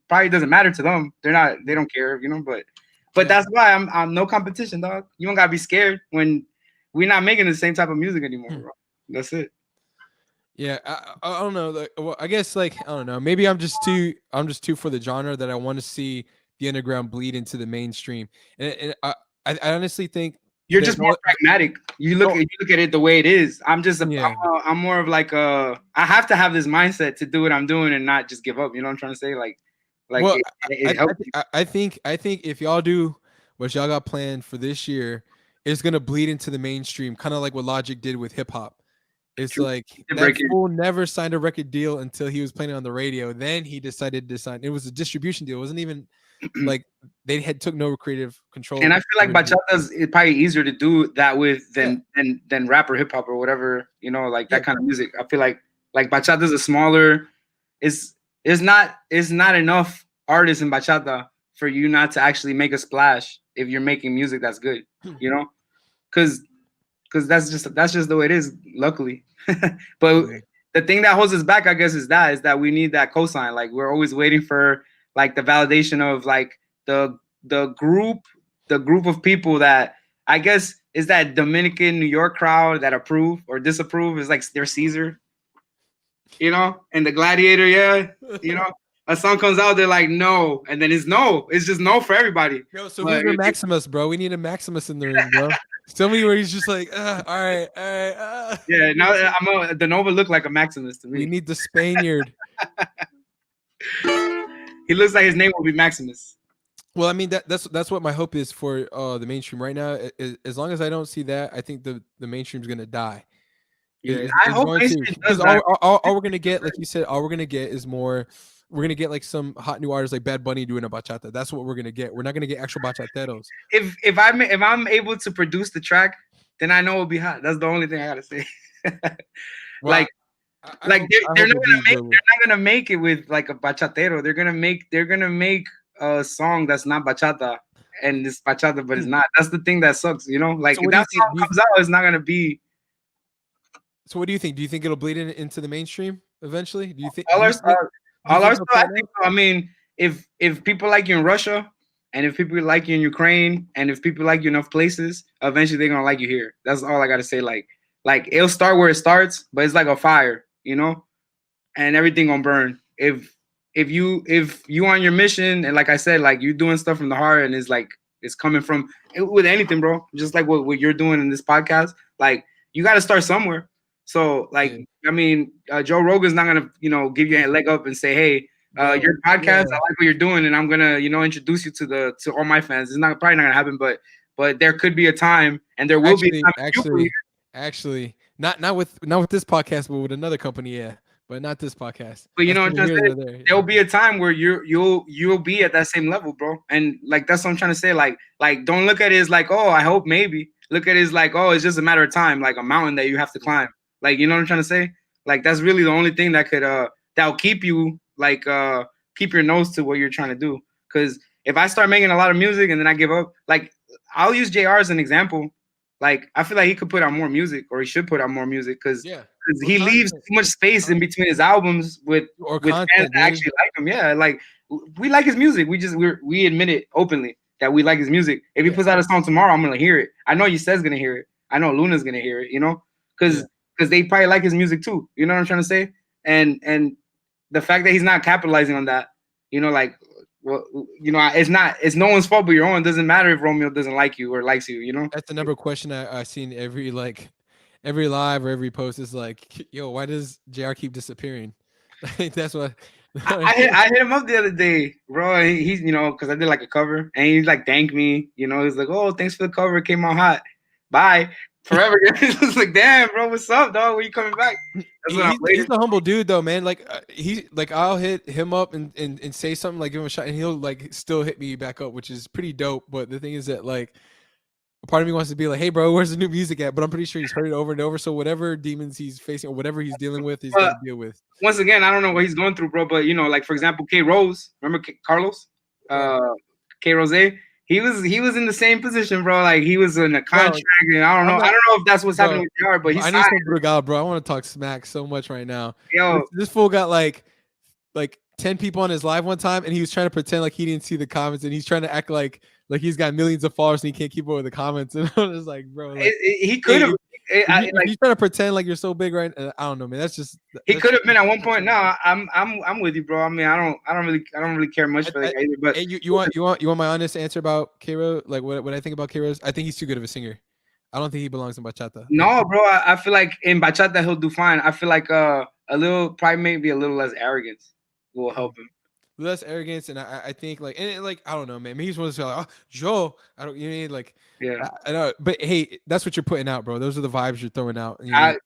probably doesn't matter to them. They don't care. You know, but that's why I'm no competition, dog. You don't gotta be scared when we're not making the same type of music anymore, bro. That's it. Yeah, I don't know. Like, well, I guess like I don't know. Maybe I'm just too for the genre that I want to see the underground bleed into the mainstream. And I honestly think You're that just more pragmatic. You look at it the way it is. Yeah. I'm more of like I have to have this mindset to do what I'm doing and not just give up. You know what I'm trying to say? Like well, it helps you. I think if y'all do what y'all got planned for this year, it's gonna bleed into the mainstream, kind of like what Logic did with hip hop. It's True. like Did that break it. fool never signed a record deal until he was playing on the radio. Then he decided to sign. It was a distribution deal. It wasn't even like they took no creative control. And I feel like bachata's is probably easier to do that with than rap or hip hop or whatever, you know, like that kind of music. I feel like bachata's a smaller it's not enough artists in bachata for you not to actually make a splash if you're making music that's good, you know? Cause that's just the way it is, luckily. But the thing that holds us back, I guess, is that we need that cosign. Like we're always waiting for like the validation of like the group of people that I guess is that Dominican New York crowd that approve or disapprove is like their Caesar, you know, and the Gladiator, yeah, you know, a song comes out, they're like no, and then it's no, it's just no for everybody. Yo, so who's the Maximus, bro? We need a Maximus in the ring, bro. Tell me where he's just like, all right. Yeah, now the Nova look like a Maximus to me. We need the Spaniard. He looks like his name will be Maximus. Well, I mean that's what my hope is for the mainstream right now. As long as I don't see that, I think the mainstream's gonna die. Yeah, I hope because all we're gonna get, like you said, all we're gonna get is more. We're gonna get like some hot new artists like Bad Bunny doing a bachata. That's what we're gonna get. We're not gonna get actual bachateros. If I'm able to produce the track, then I know it'll be hot. That's the only thing I gotta say. Well, they're not gonna make it with like a bachatero. They're gonna make a song that's not bachata and it's bachata, but it's not. That's the thing that sucks, you know. Like if that song comes out, it's not gonna be. So what do you think? Do you think it'll bleed into the mainstream eventually? Do you think all our stuff? I think so. I mean, if people like you in Russia, and if people like you in Ukraine, and if people like you enough places, eventually they're gonna like you here. That's all I gotta say. Like it'll start where it starts, but it's like a fire, you know, and everything gonna burn. If you on your mission, and like I said, like you doing stuff from the heart, and it's coming from with anything, bro. Just like what you're doing in this podcast, like you got to start somewhere. So like, I mean, Joe Rogan's not gonna, give you a leg up and say, hey, your podcast, I like what you're doing, and I'm gonna, introduce you to all my fans. It's probably not gonna happen, but there could be a time, and there will be a time. Actually, not with this podcast, but with another company, yeah. But not this podcast. But you know what I'm trying to say? There'll be a time where you'll be at that same level, bro. And like that's what I'm trying to say. Like don't look at it as like, oh, I hope maybe. Look at it as like, oh, it's just a matter of time, like a mountain that you have to climb. Like, you know what I'm trying to say? Like that's really the only thing that could that'll keep you like keep your nose to what you're trying to do. Because if I start making a lot of music and then I give up, like I'll use JR as an example. Like I feel like he could put out more music, or he should put out more music, because he leaves too much space in between his albums with fans that actually like him. Yeah, like we like his music. We admit it openly that we like his music. If he puts out a song tomorrow, I'm gonna hear it. I know Yusef's gonna hear it. I know Luna's gonna hear it. You know, because they probably like his music too. You know what I'm trying to say? And the fact that he's not capitalizing on that, like. Well, it's no one's fault but your own. It doesn't matter if Romeo doesn't like you or likes you, That's the number question I seen every every live or every post is like, yo, why does JR keep disappearing? Like, that's what. I hit him up the other day, bro. And he's because I did like a cover, and he's like thanked me. He's like, oh, thanks for the cover. It came out hot. Bye. Forever. It's just like, damn, bro, what's up, dog? When you coming back? That's what I'm He's waiting. a humble dude though, man. Like he like I'll hit him up and say something, like give him a shot, and he'll like still hit me back up, which is pretty dope. But the thing is that like a part of me wants to be like, hey bro, where's the new music at? But I'm pretty sure he's heard it over and over. So whatever demons he's facing or whatever he's dealing with, he's got to deal with. Once again, I don't know what he's going through, bro. But like for example, K Rose, remember Carlos, K Rose. He was in the same position, bro. Like he was in a contract, and I don't know if that's what's happening with JR, but he's. I need some Brugal, bro. I want to talk smack so much right now. Yo, this fool got like 10 people on his live one time, and he was trying to pretend like he didn't see the comments, and he's trying to act like he's got millions of followers and he can't keep up with the comments. And I was like, bro, like, he could have. He's trying to pretend like you're so big, right? I don't know, man. That's just he could have been at one point. No, I'm with you, bro. I mean, I don't really care much for that either. But you want my honest answer about K-Rose? Like what I think about K-Rose? I think he's too good of a singer. I don't think he belongs in bachata. No, bro. I feel like in bachata he'll do fine. I feel like a little, probably maybe a little less arrogance will help him. Less arrogance, and I think like, and like, I don't know, man. Maybe he's one of those like, oh, Joe, I don't, like, yeah, I know, but hey, that's what you're putting out, bro. Those are the vibes you're throwing out. I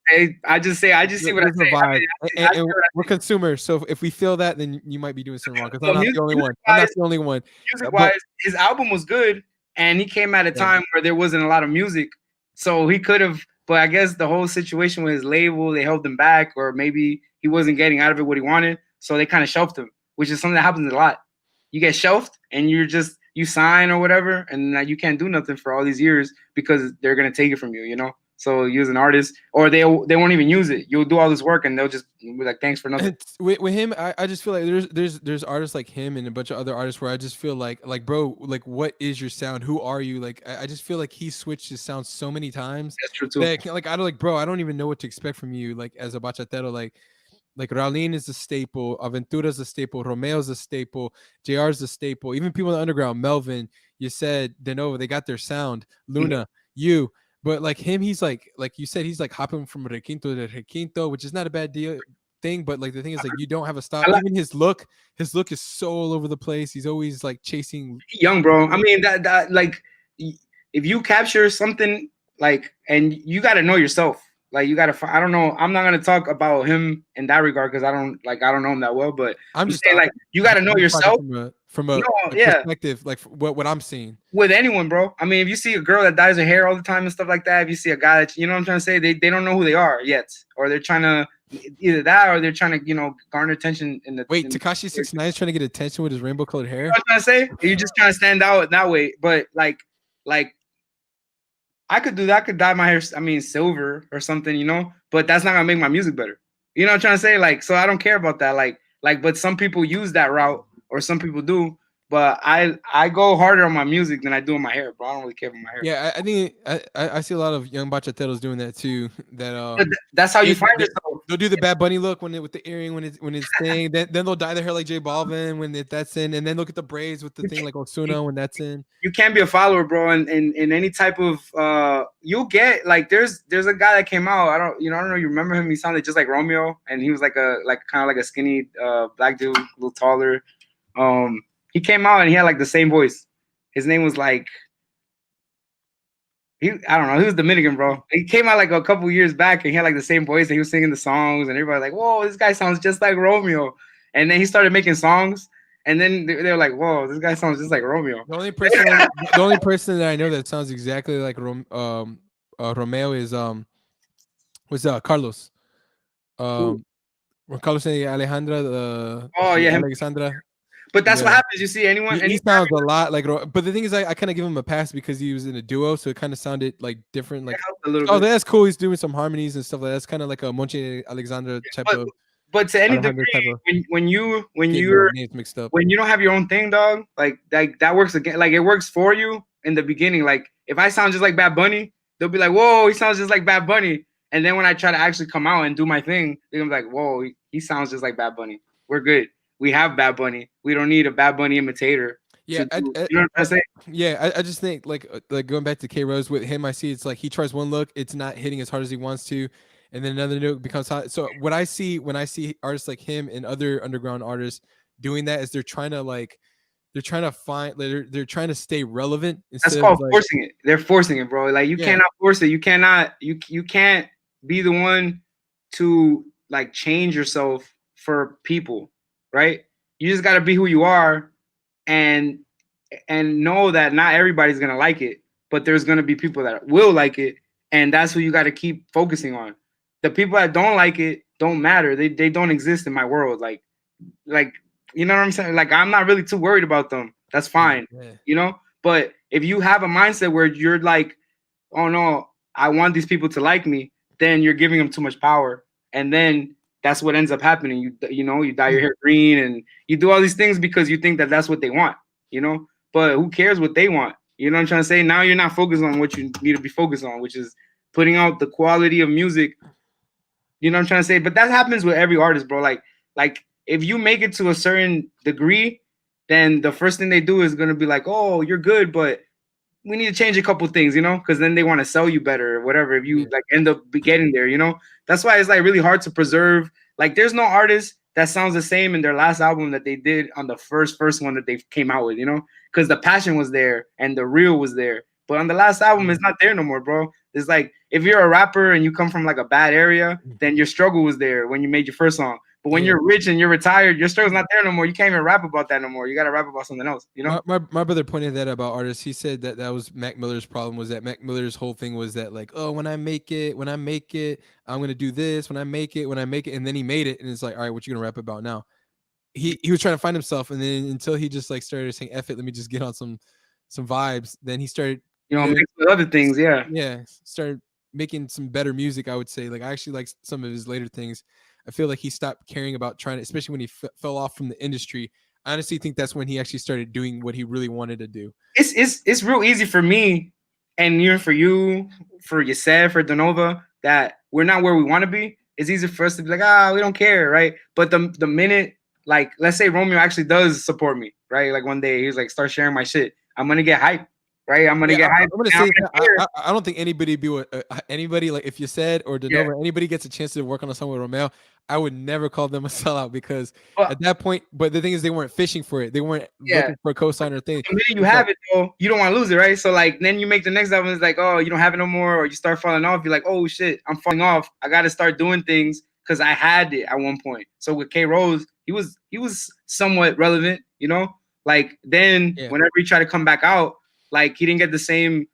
just see what I say. I mean, and we're consumers, so if we feel that, then you might be doing something wrong. Because I'm not the only one. I'm not the only one. Music-wise, his album was good, and he came at a time where there wasn't a lot of music, so he could have. But I guess the whole situation with his label, they held him back, or maybe he wasn't getting out of it what he wanted, so they kind of shelved him. Which is something that happens a lot. You get shelved and you sign or whatever, and you can't do nothing for all these years because they're gonna take it from you, So you as an artist, or they won't even use it. You'll do all this work and they'll just be like, thanks for nothing. With him, I just feel like there's artists like him and a bunch of other artists where I just feel like bro, like what is your sound? Who are you? Like I just feel like he switched his sound so many times. That's true too. That like I don't like, bro, I don't even know what to expect from you, like as a bachatero, like Raulín is a staple, Aventura's a staple, Romeo's a staple, JR's a staple. Even people in the underground, Melvin, you said, De Novo, they got their sound. Luna, you. But like him, he's like you said, he's like hopping from requinto to requinto, which is not a bad thing. But like the thing is, like you don't have a stop. Even his look is so all over the place. He's always like chasing young, bro. I mean that like if you capture something like, and you got to know yourself. Like you gotta, I don't know. I'm not gonna talk about him in that regard because I don't know him that well. But I'm just saying, like, you gotta know yourself from a perspective, like what I'm seeing with anyone, bro. I mean, if you see a girl that dyes her hair all the time and stuff like that, if you see a guy that, what I'm trying to say, they don't know who they are yet, or they're trying to either that or they're trying to garner attention in the. Wait, Tekashi 6ix9ine is trying to get attention with his rainbow colored hair. You know what I'm trying to say, you're just trying to stand out that way, but like. I could do that. I could dye my hair, silver or something, but that's not gonna make my music better. You know what I'm trying to say? Like, so I don't care about that. Like, but some people use that route, or some people do. But I go harder on my music than I do on my hair, bro. I don't really care about my hair. Yeah, I think I see a lot of young bachateros doing that too. That's how you find yourself. They'll do the Bad Bunny look with the earring when it's thing. Then they'll dye their hair like J Balvin when that's in, and then look at the braids with the thing like Osuna when that's in. You can't be a follower, bro. In any type of you'll get like there's a guy that came out. I don't know. You remember him? He sounded just like Romeo, and he was like kind of like a skinny black dude, a little taller. He came out and he had like the same voice. His name was like I don't know. He was Dominican, bro. He came out like a couple years back and he had like the same voice and he was singing the songs and everybody was like, whoa, this guy sounds just like Romeo. And then he started making songs and then they were like, whoa, this guy sounds just like Romeo. The only person that I know that sounds exactly like Romeo is Carlos. Carlos and Alejandra. Alexandra. But that's what happens. You see anyone. He sounds a lot like. But the thing is, I kind of give him a pass because he was in a duo, so it kind of sounded like different. Like, oh, that's cool. He's doing some harmonies and stuff like that. That's kind of like a Monchi Alexandra type of. But to any degree, when you mixed up, when you don't have your own thing, dog, like that works again. Like it works for you in the beginning. Like if I sound just like Bad Bunny, they'll be like, whoa, he sounds just like Bad Bunny. And then when I try to actually come out and do my thing, they're gonna be like, whoa, he sounds just like Bad Bunny. We're good. We have Bad Bunny. We don't need a Bad Bunny imitator. Yeah, You know what I'm saying? yeah, I just think like going back to K Rose with him, I see it's like he tries one look, it's not hitting as hard as he wants to, and then another note becomes hot. So what I see when I see artists like him and other underground artists doing that is they're trying to find they're trying to stay relevant That's instead of called like forcing it. They're forcing it, bro. Like you yeah cannot force it. You can't be the one to like change yourself for people, right? You just got to be who you are, and know that not everybody's gonna like it, but there's gonna be people that will like it, and that's who you got to keep focusing on. The people that don't like it don't matter. They don't exist in my world. Like you know what I'm saying? Like I'm not really too worried about them. That's fine, yeah you know. But if you have a mindset where you're like, oh no, I want these people to like me, then you're giving them too much power, and then that's what ends up happening. You dye your hair green and you do all these things because you think that that's what they want, you know. But who cares what they want? You know what I'm trying to say? Now you're not focused on what you need to be focused on, which is putting out the quality of music. You know what I'm trying to say? But that happens with every artist, bro. Like if you make it to a certain degree, then the first thing they do is gonna be like, "Oh, you're good, but we need to change a couple things," you know, because then they want to sell you better or whatever. If you yeah like end up getting there, you know, that's why it's like really hard to preserve. Like, there's no artist that sounds the same in their last album that they did on the first one that they came out with, you know, because the passion was there and the real was there. But on the last album, yeah it's not there no more, bro. It's like if you're a rapper and you come from like a bad area, then your struggle was there when you made your first song. But when yeah. you're rich and you're retired, your struggle's not there no more. You can't even rap about that no more. You gotta rap about something else, you know? My brother pointed that about artists. He said that that was Mac Miller's problem was that Mac Miller's whole thing was that like, oh, when I make it, I'm gonna do this. When I make it, and then he made it, and it's like, all right, what you gonna rap about now? He was trying to find himself, and then until he just like started saying, "F it, let me just get on some vibes." Then he started, You know, uh, mixed with other things, yeah. yeah, started making some better music. I would say, like I actually like some of his later things. I feel like he stopped caring about trying to, especially when he fell off from the industry. I honestly think that's when he actually started doing what he really wanted to do. It's real easy for me and even for you, for Yasef, for Denova, that we're not where we want to be. It's easy for us to be like, we don't care, right? But the minute, like, let's say Romeo actually does support me, right? Like one day he's like, start sharing my shit. I'm gonna get hyped, right? I'm gonna Yeah, get hyped. I'm gonna And I'm say gonna that care. I don't think anybody be with anybody like if you said or Yeah. Denova, anybody gets a chance to work on a song with Romeo, I would never call them a sellout because But at that point, but the thing is they weren't fishing for it. They weren't yeah, looking for a cosigner thing. the minute you It's like, have it though, you don't want to lose it, right? So like then you make the next album, it's like, oh, you don't have it no more, or you start falling off. You're like, oh shit, I'm falling off. I got to start doing things because I had it at one point. So with K Rose, he was somewhat relevant, you know. Like then yeah, whenever he tried to come back out, like he didn't get the same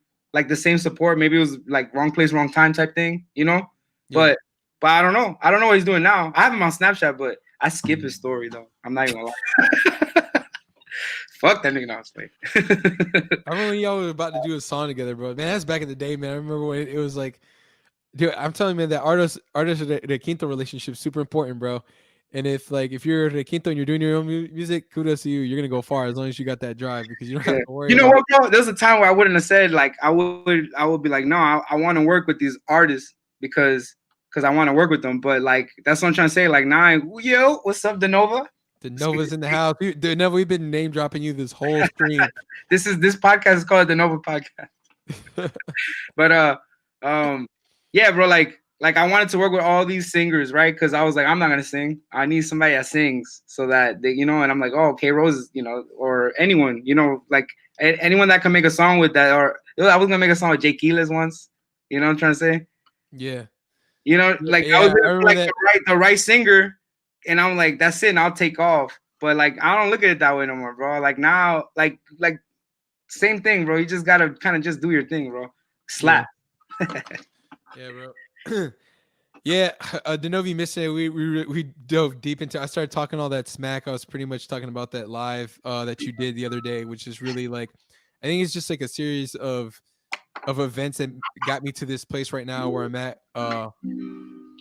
support. Maybe it was like wrong place, wrong time type thing, you know. yeah. But I don't know. I don't know what he's doing now. I have him on Snapchat, but I skip his story though. I'm not even gonna lie. Fuck that nigga. No, I was playing. I remember when y'all were about to do a song together, bro. Man, that's back in the day, man. I remember when it was like, dude, I'm telling you, man, that artist the quinto relationship is super important, bro. And if you're the quinto and you're doing your own music, kudos to you. You're gonna go far as long as you got that drive because you don't Yeah. have to worry You know about. what, bro? There's a time where I wouldn't have said like I would be like, no, I want to work with these artists because I want to work with them. But like that's what I'm trying to say. Like, nah, yo, what's up, Denova? The Nova's in the house. The Nova, we've been name dropping you this whole stream. This podcast is called the Nova Podcast. But yeah, bro, like I wanted to work with all these singers, right? Because I was like, I'm not gonna sing. I need somebody that sings so that they, and I'm like, oh, K Rose, or anyone, like anyone that can make a song with that, or I was gonna make a song with Jay Keelis once. You know what I'm trying to say? Yeah. Like I was Yeah, I looking for remember like that. the right singer, and I'm like, that's it, and I'll take off. But like I don't look at it that way no more, bro. Like now, like same thing, bro. You just gotta kind of just do your thing, bro. Yeah. Slap. Yeah, bro. Yeah, Denovi missed it. We dove deep into. I started talking all that smack. I was pretty much talking about that live that you did the other day, which is really like, I think it's just like a series of events that got me to this place right now where I'm at.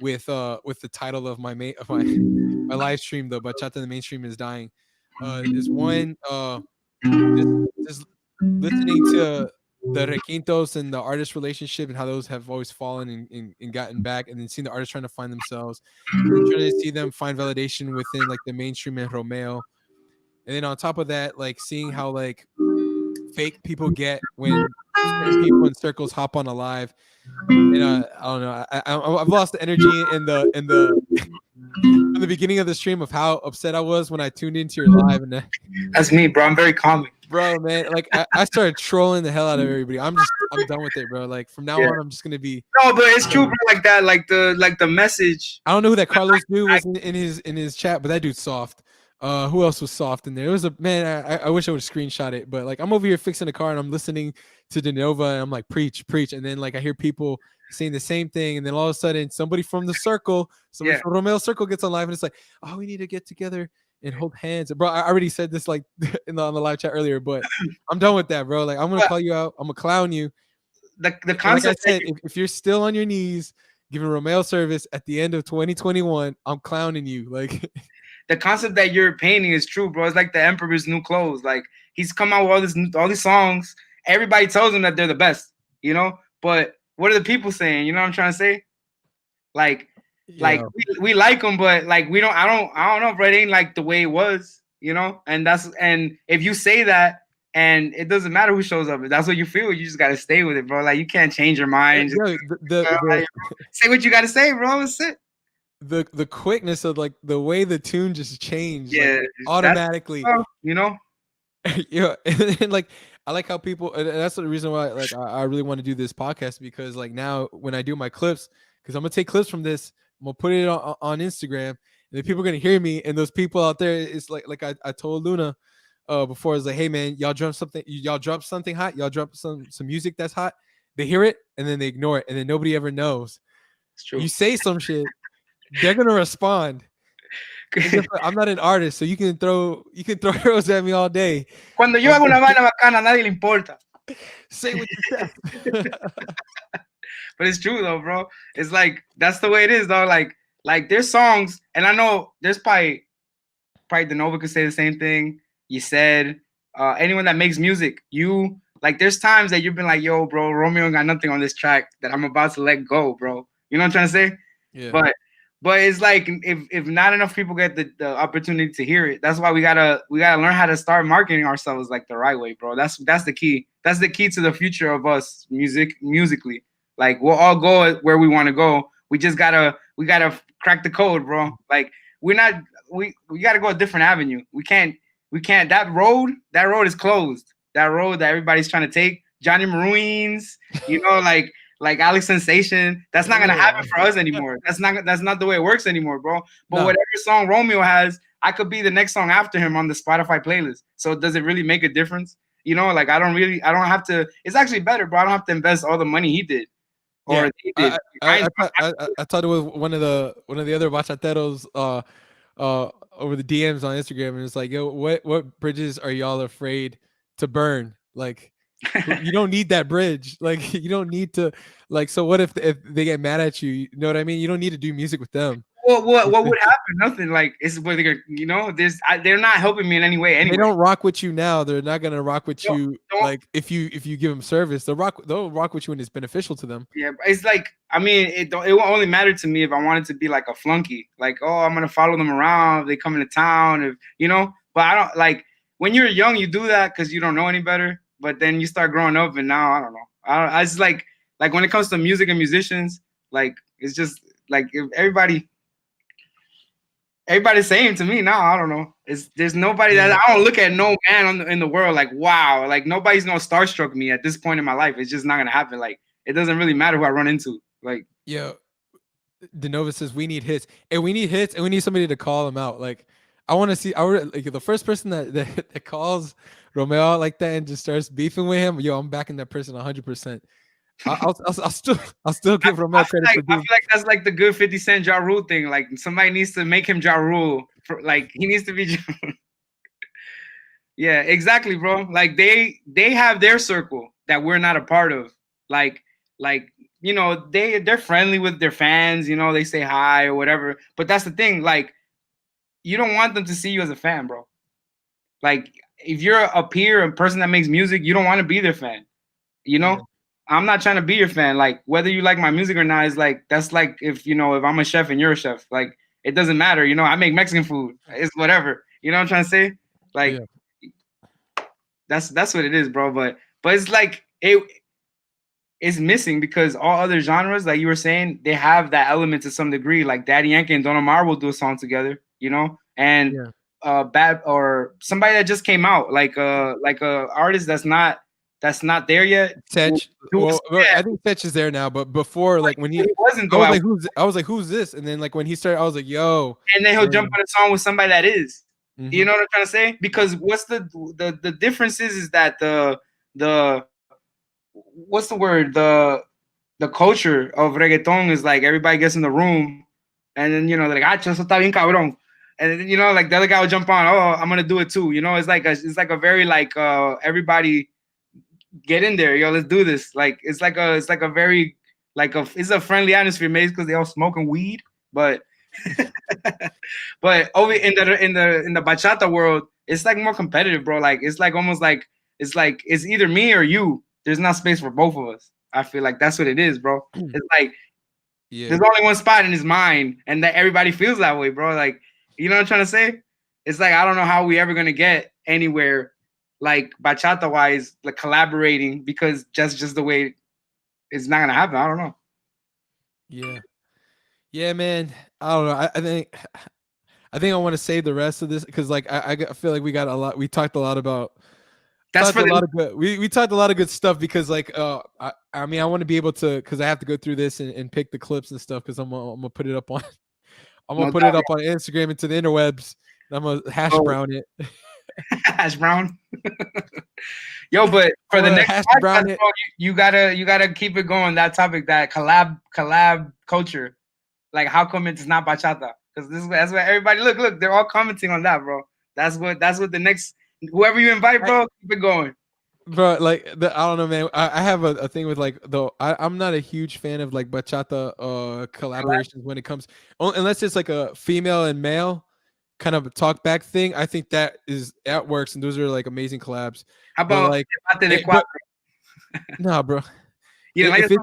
With the title of my live stream, the bachata in the mainstream is dying. Is one just just listening to the requintos and the artist relationship and how those have always fallen and gotten back, and then seeing the artists trying to find themselves, and then trying to see them find validation within like the mainstream and Romeo. And then on top of that, like seeing how like fake people get when certain people in circles hop on a live. And I don't know. I've lost the energy in the from the beginning of the stream of how upset I was when I tuned into your live, and That's me, bro. I'm very calming. bro, man, like I started trolling the hell out of everybody. I'm done with it, bro. Like from now on, I'm just gonna be. No, but it's true, bro. Like that, like the message. I don't know who that Carlos dude was in his chat, but that dude's soft. Who else was soft in there? It was a man. I wish I would screenshot it, but like I'm over here fixing the car and I'm listening to DeNova and I'm like preach, and then like I hear people saying the same thing, and then all of a sudden somebody from the circle, somebody from Romeo Circle gets on live and it's like, oh, we need to get together and hold hands. Bro, I already said this like on the live chat earlier, but I'm done with that, bro. Like I'm gonna call you out. I'm gonna clown you. The concept. Like I said, if you're still on your knees giving Romeo service at the end of 2021, I'm clowning you. Like the concept that you're painting is true, bro. It's like the Emperor's New Clothes. Like he's come out with all these songs. Everybody tells him that they're the best, you know. But what are the people saying? You know what I'm trying to say? Like we like him, but like we don't. I don't know, bro. It ain't like the way it was, you know. And if you say that, and it doesn't matter who shows up, if that's what you feel, you just gotta stay with it, bro. Like you can't change your mind. Say what you gotta say, bro. That's it. The quickness of like the way the tune just changed, like, automatically, you know. Yeah, and like I like how people, and that's the reason why like I really want to do this podcast, because like now when I do my clips, because I'm gonna take clips from this, I'm gonna put it on Instagram, and then people are gonna hear me, and those people out there, it's like I told Luna before, I was like, hey man, y'all drop something hot, y'all drop some music that's hot, they hear it and then they ignore it, and then nobody ever knows. It's true. You say some shit, they're gonna respond. I'm not an artist, so you can throw arrows at me all day. Cuando yo hago una vaina bacana, a nadie le importa. Say what you said. But it's true though, bro. It's like that's the way it is, though. Like there's songs, and I know there's probably DeNova could say the same thing. You said anyone that makes music, you like there's times that you've been like, yo, bro, Romeo got nothing on this track that I'm about to let go, bro. You know what I'm trying to say? Yeah. But it's like if not enough people get the opportunity to hear it, that's why we gotta learn how to start marketing ourselves like the right way, bro. That's the key. That's the key to the future of us musically. Like we'll all go where we want to go. We gotta crack the code, bro. Like we gotta go a different avenue. We can't that road is closed. That road that everybody's trying to take, Johnny Maroons, you know, like Alex Sensation, that's not gonna happen for us anymore. That's not the way it works anymore, bro. But whatever song Romeo has, I could be the next song after him on the Spotify playlist. So does it really make a difference? You know, like I don't have to. It's actually better, bro. I don't have to invest all the money he did. Or he did. I thought it was one of the other bachateros over the DMs on Instagram, and it's like, yo, what bridges are y'all afraid to burn? Like, you don't need that bridge. Like, you don't need to. Like, so what if they get mad at you? You know what I mean? You don't need to do music with them. What would happen? Nothing. Like, it's where they're, you know, they're not helping me in any way. Anyway, they don't rock with you now. They're not gonna rock with you. Like, if you give them service, they'll rock with you when it's beneficial to them. Yeah, it's like, I mean, it will only matter to me if I wanted to be like a flunky. Like, oh, I'm gonna follow them around. If they come into town, if you know. But I don't like when you're young, you do that because you don't know any better. But then you start growing up, and now I don't know. I just like when it comes to music and musicians, like it's just like if everybody's saying to me now, I don't know. There's nobody that I don't look at no man in the world like, wow, like nobody's gonna starstruck me at this point in my life. It's just not gonna happen. Like it doesn't really matter who I run into. Like, yo, DeNova says we need hits, and we need somebody to call them out. Like I want to see. Like the first person that calls Romeo out like that and just starts beefing with him. Yo, I'm backing that person 100%. I'll still give Romeo credit for doing. I feel like that's like the good 50 Cent Ja Rule thing. Like somebody needs to make him Ja Rule. Like he needs to be. Yeah, exactly, bro. Like they have their circle that we're not a part of. Like you know they're friendly with their fans. You know they say hi or whatever. But that's the thing. Like you don't want them to see you as a fan, bro. Like if you're a peer, a person that makes music, you don't want to be their fan. You know. Yeah. I'm not trying to be your fan. Like whether you like my music or not is like that's like if I'm a chef and you're a chef. Like it doesn't matter. You know, I make Mexican food. It's whatever. You know what I'm trying to say? Like Yeah. that's what it is, bro. But it's like it's missing because all other genres, like you were saying, they have that element to some degree. Like Daddy Yankee and Don Omar will do a song together, you know, and Yeah. bad or somebody that just came out, like a artist that's not there yet. Tetch. Well, Yeah, I think Tetch is there now, but before, like when he he, wasn't though, I was like, who's this? And then like when he started, I was like, yo. and then he'll jump on a song with somebody that is. You Mhm. know what I'm trying to say? Because what's the difference is that the what's the word the culture of reggaeton is like everybody gets in the room and then they're like ah eso está bien cabrón, and then like the other guy will jump on, oh I'm gonna do it too, it's like a very like everybody get in there, yo, let's do this, like it's like a very like it's a friendly atmosphere maybe because they all smoking weed, but but over in the bachata world it's like more competitive, bro. Like it's like almost like it's either me or you. There's not space for both of us. I feel like that's what it is, bro. It's like Yeah. there's only one spot in his mind, and that everybody feels that way, bro. Like, you know what I'm trying to say? It's like I don't know how we ever gonna get anywhere, like bachata wise, like collaborating, because just the way it's not gonna happen. I don't know. Yeah. Yeah, man. I don't know. I think I want to save the rest of this because like I feel like we got a lot. We talked a lot about That's for a the lot of good. We talked a lot of good stuff because like I mean I want to be able to because I have to go through this and pick the clips and stuff because I'm gonna put it up on I'm gonna no put doubt. it up on Instagram and to the interwebs. And I'm gonna hash Oh. brown it. Hash brown. Yo, but for I'm the gonna next hash podcast, brown it. bro, you gotta keep it going. That topic, that collab culture. Like, how come it's not bachata? Because that's what everybody look. They're all commenting on that, bro. That's what the next whoever you invite, bro, keep it going. Bro, like I don't know, man. I have a thing with like though I'm not a huge fan of like bachata collaborations when it comes unless it's like a female and male kind of talk back thing. I think that works and those are like amazing collabs. How But about like Debate de but Cuatro? nah, bro. You didn't like If it? it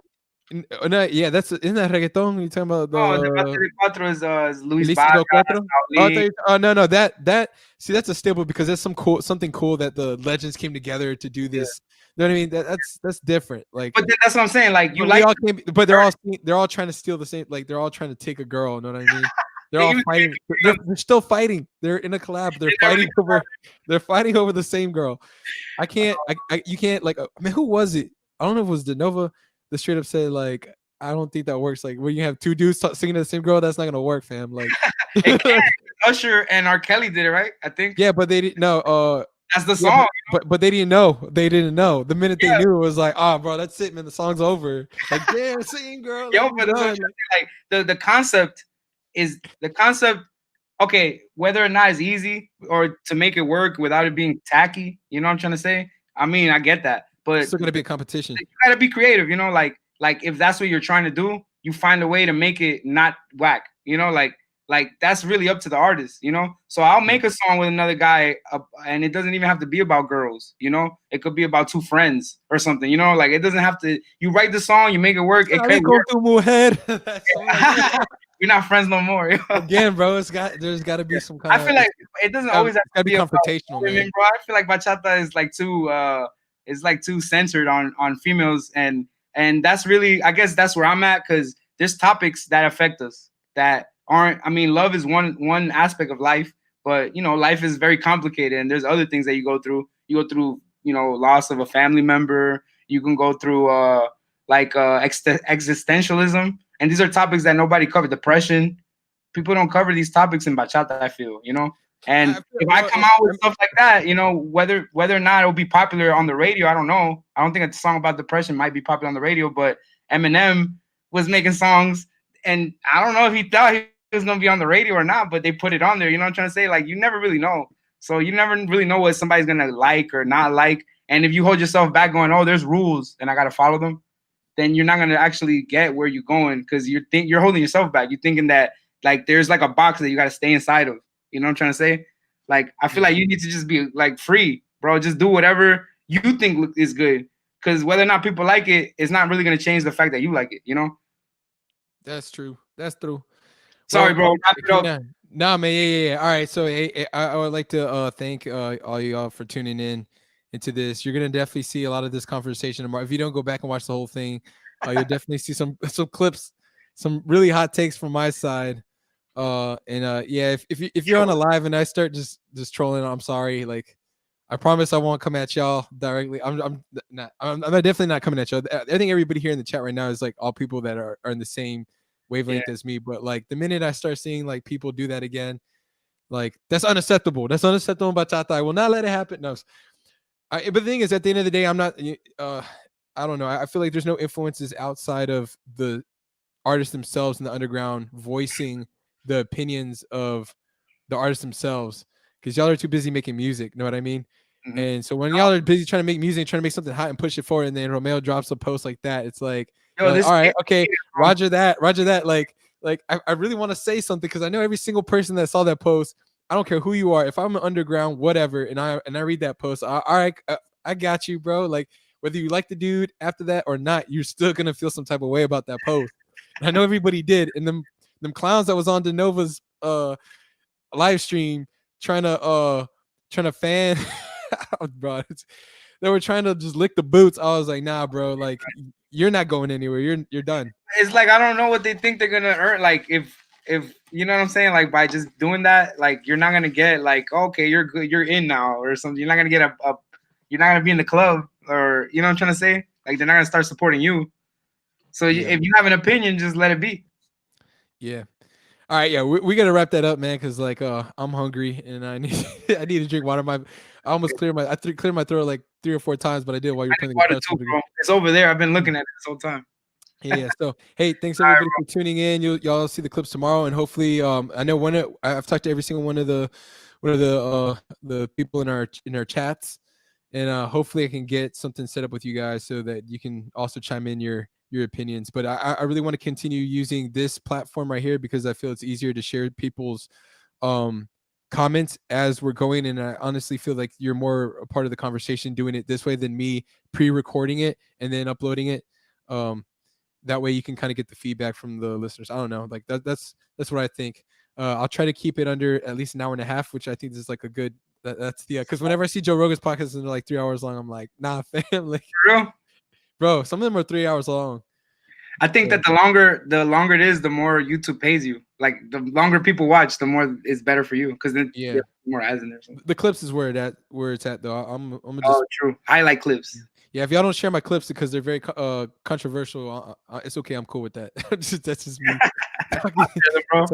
no, yeah, that's isn't that reggaeton? You talking about Oh, Debate the de Cuatro is Luis Vaga, Felicito Cuatro? Oh, Ali. no, no, that see that's a staple because that's something cool that the legends came together to do Yeah. this. You know what I mean? That's different. Like, But then that's what I'm saying. Like, you but like but they're all trying to steal the same. Like, they're all trying to take a girl. You know what I mean? They're all you fighting. They're still fighting. They're in a collab. They're never fighting over. They're fighting over the same girl. I can't. You can't like. I mean, who was it? I don't know if it was DeNova that straight up said like, I don't think that works. Like when you have two dudes singing to the same girl, that's not gonna work, fam. Like, it can. Usher and R. Kelly did it, right? I think. yeah, but they didn't know. That's the Yeah, song. but they didn't know. They didn't know. The minute they Yeah. knew, it was like, oh, bro, that's it, man. The song's over. Like, damn, singing girl. Yo, Like, but that's what I'm trying to say, like the concept is the concept. Okay, whether or not it's easy or to make it work without it being tacky, you know what I'm trying to say? I mean, I get that, but it's still gonna be a competition. you gotta be creative, like if that's what you're trying to do, you find a way to make it not whack, like that's really up to the artist. So I'll make a song with another guy, and it doesn't even have to be about girls. It could be about two friends or something. Like it doesn't have to. You write the song, you make it work. It can work. We're not friends no more. Again, bro, there's got to be some kind I of. feel like it doesn't always have gotta to be be about confrontational, women, man. bro. I feel like bachata is like too centered on females, and that's really, I guess that's where I'm at, because there's topics that affect us that aren't. I mean, love is one aspect of life, but life is very complicated, and there's other things that you go through. You go through loss of a family member. You can go through existentialism, and these are topics that nobody covered. Depression. People don't cover these topics in bachata, I feel. And if I come out with stuff like that, whether or not it'll be popular on the radio, I don't know. I don't think a song about depression might be popular on the radio, but Eminem was making songs, and I don't know if he thought he was gonna be on the radio or not, but they put it on there. You know what I'm trying to say? Like, you never really know. So you never really know what somebody's gonna like or not like. And if you hold yourself back going, oh, there's rules and I gotta follow them, then you're not gonna actually get where you're going, because you're holding yourself back. You're thinking that like there's like a box that you gotta stay inside of. You know what I'm trying to say? Like, I feel like you need to just be like free, bro. Just do whatever you think is good, because whether or not people like it, it's not really gonna change the fact that you like it. That's true. That's true. Sorry, bro. Wrap it up. Nah, man. Yeah. All right. So I would like to thank all y'all for tuning in into this. You're gonna definitely see a lot of this conversation tomorrow. If you don't go back and watch the whole thing, you'll definitely see some clips, some really hot takes from my side. Yeah, if you're on a live and I start just trolling, I'm sorry. Like, I promise I won't come at y'all directly. I'm definitely not coming at y'all. I think everybody here in the chat right now is like all people that are in the same Yeah. wavelength as me. But like the minute I start seeing like people do that again, like that's unacceptable. That's unacceptable, Bachata. I will not let it happen. No. But the thing is, at the end of the day, I'm not. I don't know. I feel like there's no influences outside of the artists themselves in the underground voicing the opinions of the artists themselves, because y'all are too busy making music. Know what I mean? Mhm. And so when y'all are busy trying to make music, trying to make something hot and push it forward, and then Romeo drops a post like that, it's like, Yo, all right, okay, bro. Roger that, Roger that. Like I really want to say something because I know every single person that saw that post. I don't care who you are. If I'm an underground, whatever, and I read that post, all right, I got you, bro. Like whether you like the dude after that or not, you're still gonna feel some type of way about that post. And I know everybody did. And them clowns that was on Denova's live stream trying to fan bro, they were trying to just lick the boots. I was like, nah, bro, like you're not going anywhere. You're done. It's like I don't know what they think they're gonna earn. Like if you know what I'm saying, like by just doing that, like you're not gonna get like okay, you're good, you're in now or something. You're not gonna get a you're not gonna be in the club or you know what I'm trying to say. Like they're not gonna start supporting you. So Yeah. if you have an opinion, just let it be. Yeah. All right, yeah, we gotta wrap that up, man, because like I'm hungry and I need I need to drink water. I almost cleared cleared my throat like 3 or 4 times, but I did while you were playing the Water guitar. too, bro. It's over there. I've been looking at it this whole time. Yeah. So hey, thanks everybody for tuning in. Y'all see the clips tomorrow, and hopefully, I know I've talked to every single one of the people in our chats, and hopefully I can get something set up with you guys so that you can also chime in your opinions. But I really want to continue using this platform right here because I feel it's easier to share people's um comments as we're going, and I honestly feel like you're more a part of the conversation doing it this way than me pre-recording it and then uploading it. That way you can kind of get the feedback from the listeners. I don't know, like that's what I think. I'll try to keep it under at least an hour and a half, which I think is like a good. That's the because whenever I see Joe Rogan's podcasts and they're like 3 hours long, I'm like, nah, fam, like, For real? bro, some of them are 3 hours long. I think that the longer it is, the more YouTube pays you. Like the longer people watch, the more it's better for you because then Yeah, more ads in there. the clips is where it's at though. I'm gonna just True. Highlight clips. yeah. If y'all don't share my clips because they're very controversial, it's okay. I'm cool with that. That's just me. Bro.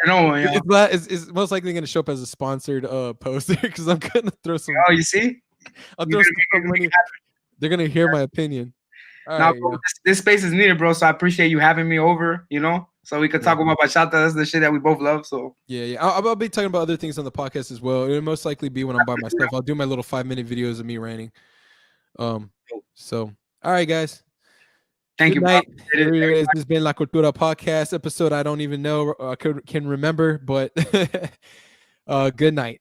No one, It's most likely going to show up as a sponsored poster because I'm gonna throw some. Oh, you see? I'll throw some money. They're gonna hear my opinion. All now, right, bro, this space is needed, bro. So I appreciate you having me over. You know, so we could talk about bachata. That's the shit that we both love. So yeah. I'll be talking about other things on the podcast as well. It'll most likely be when I'm by myself. I'll do my little 5-minute videos of me ranting. So all right, guys. Thank Good you, night. bro. This has been La Cultura podcast episode. I don't even know can remember, but good night.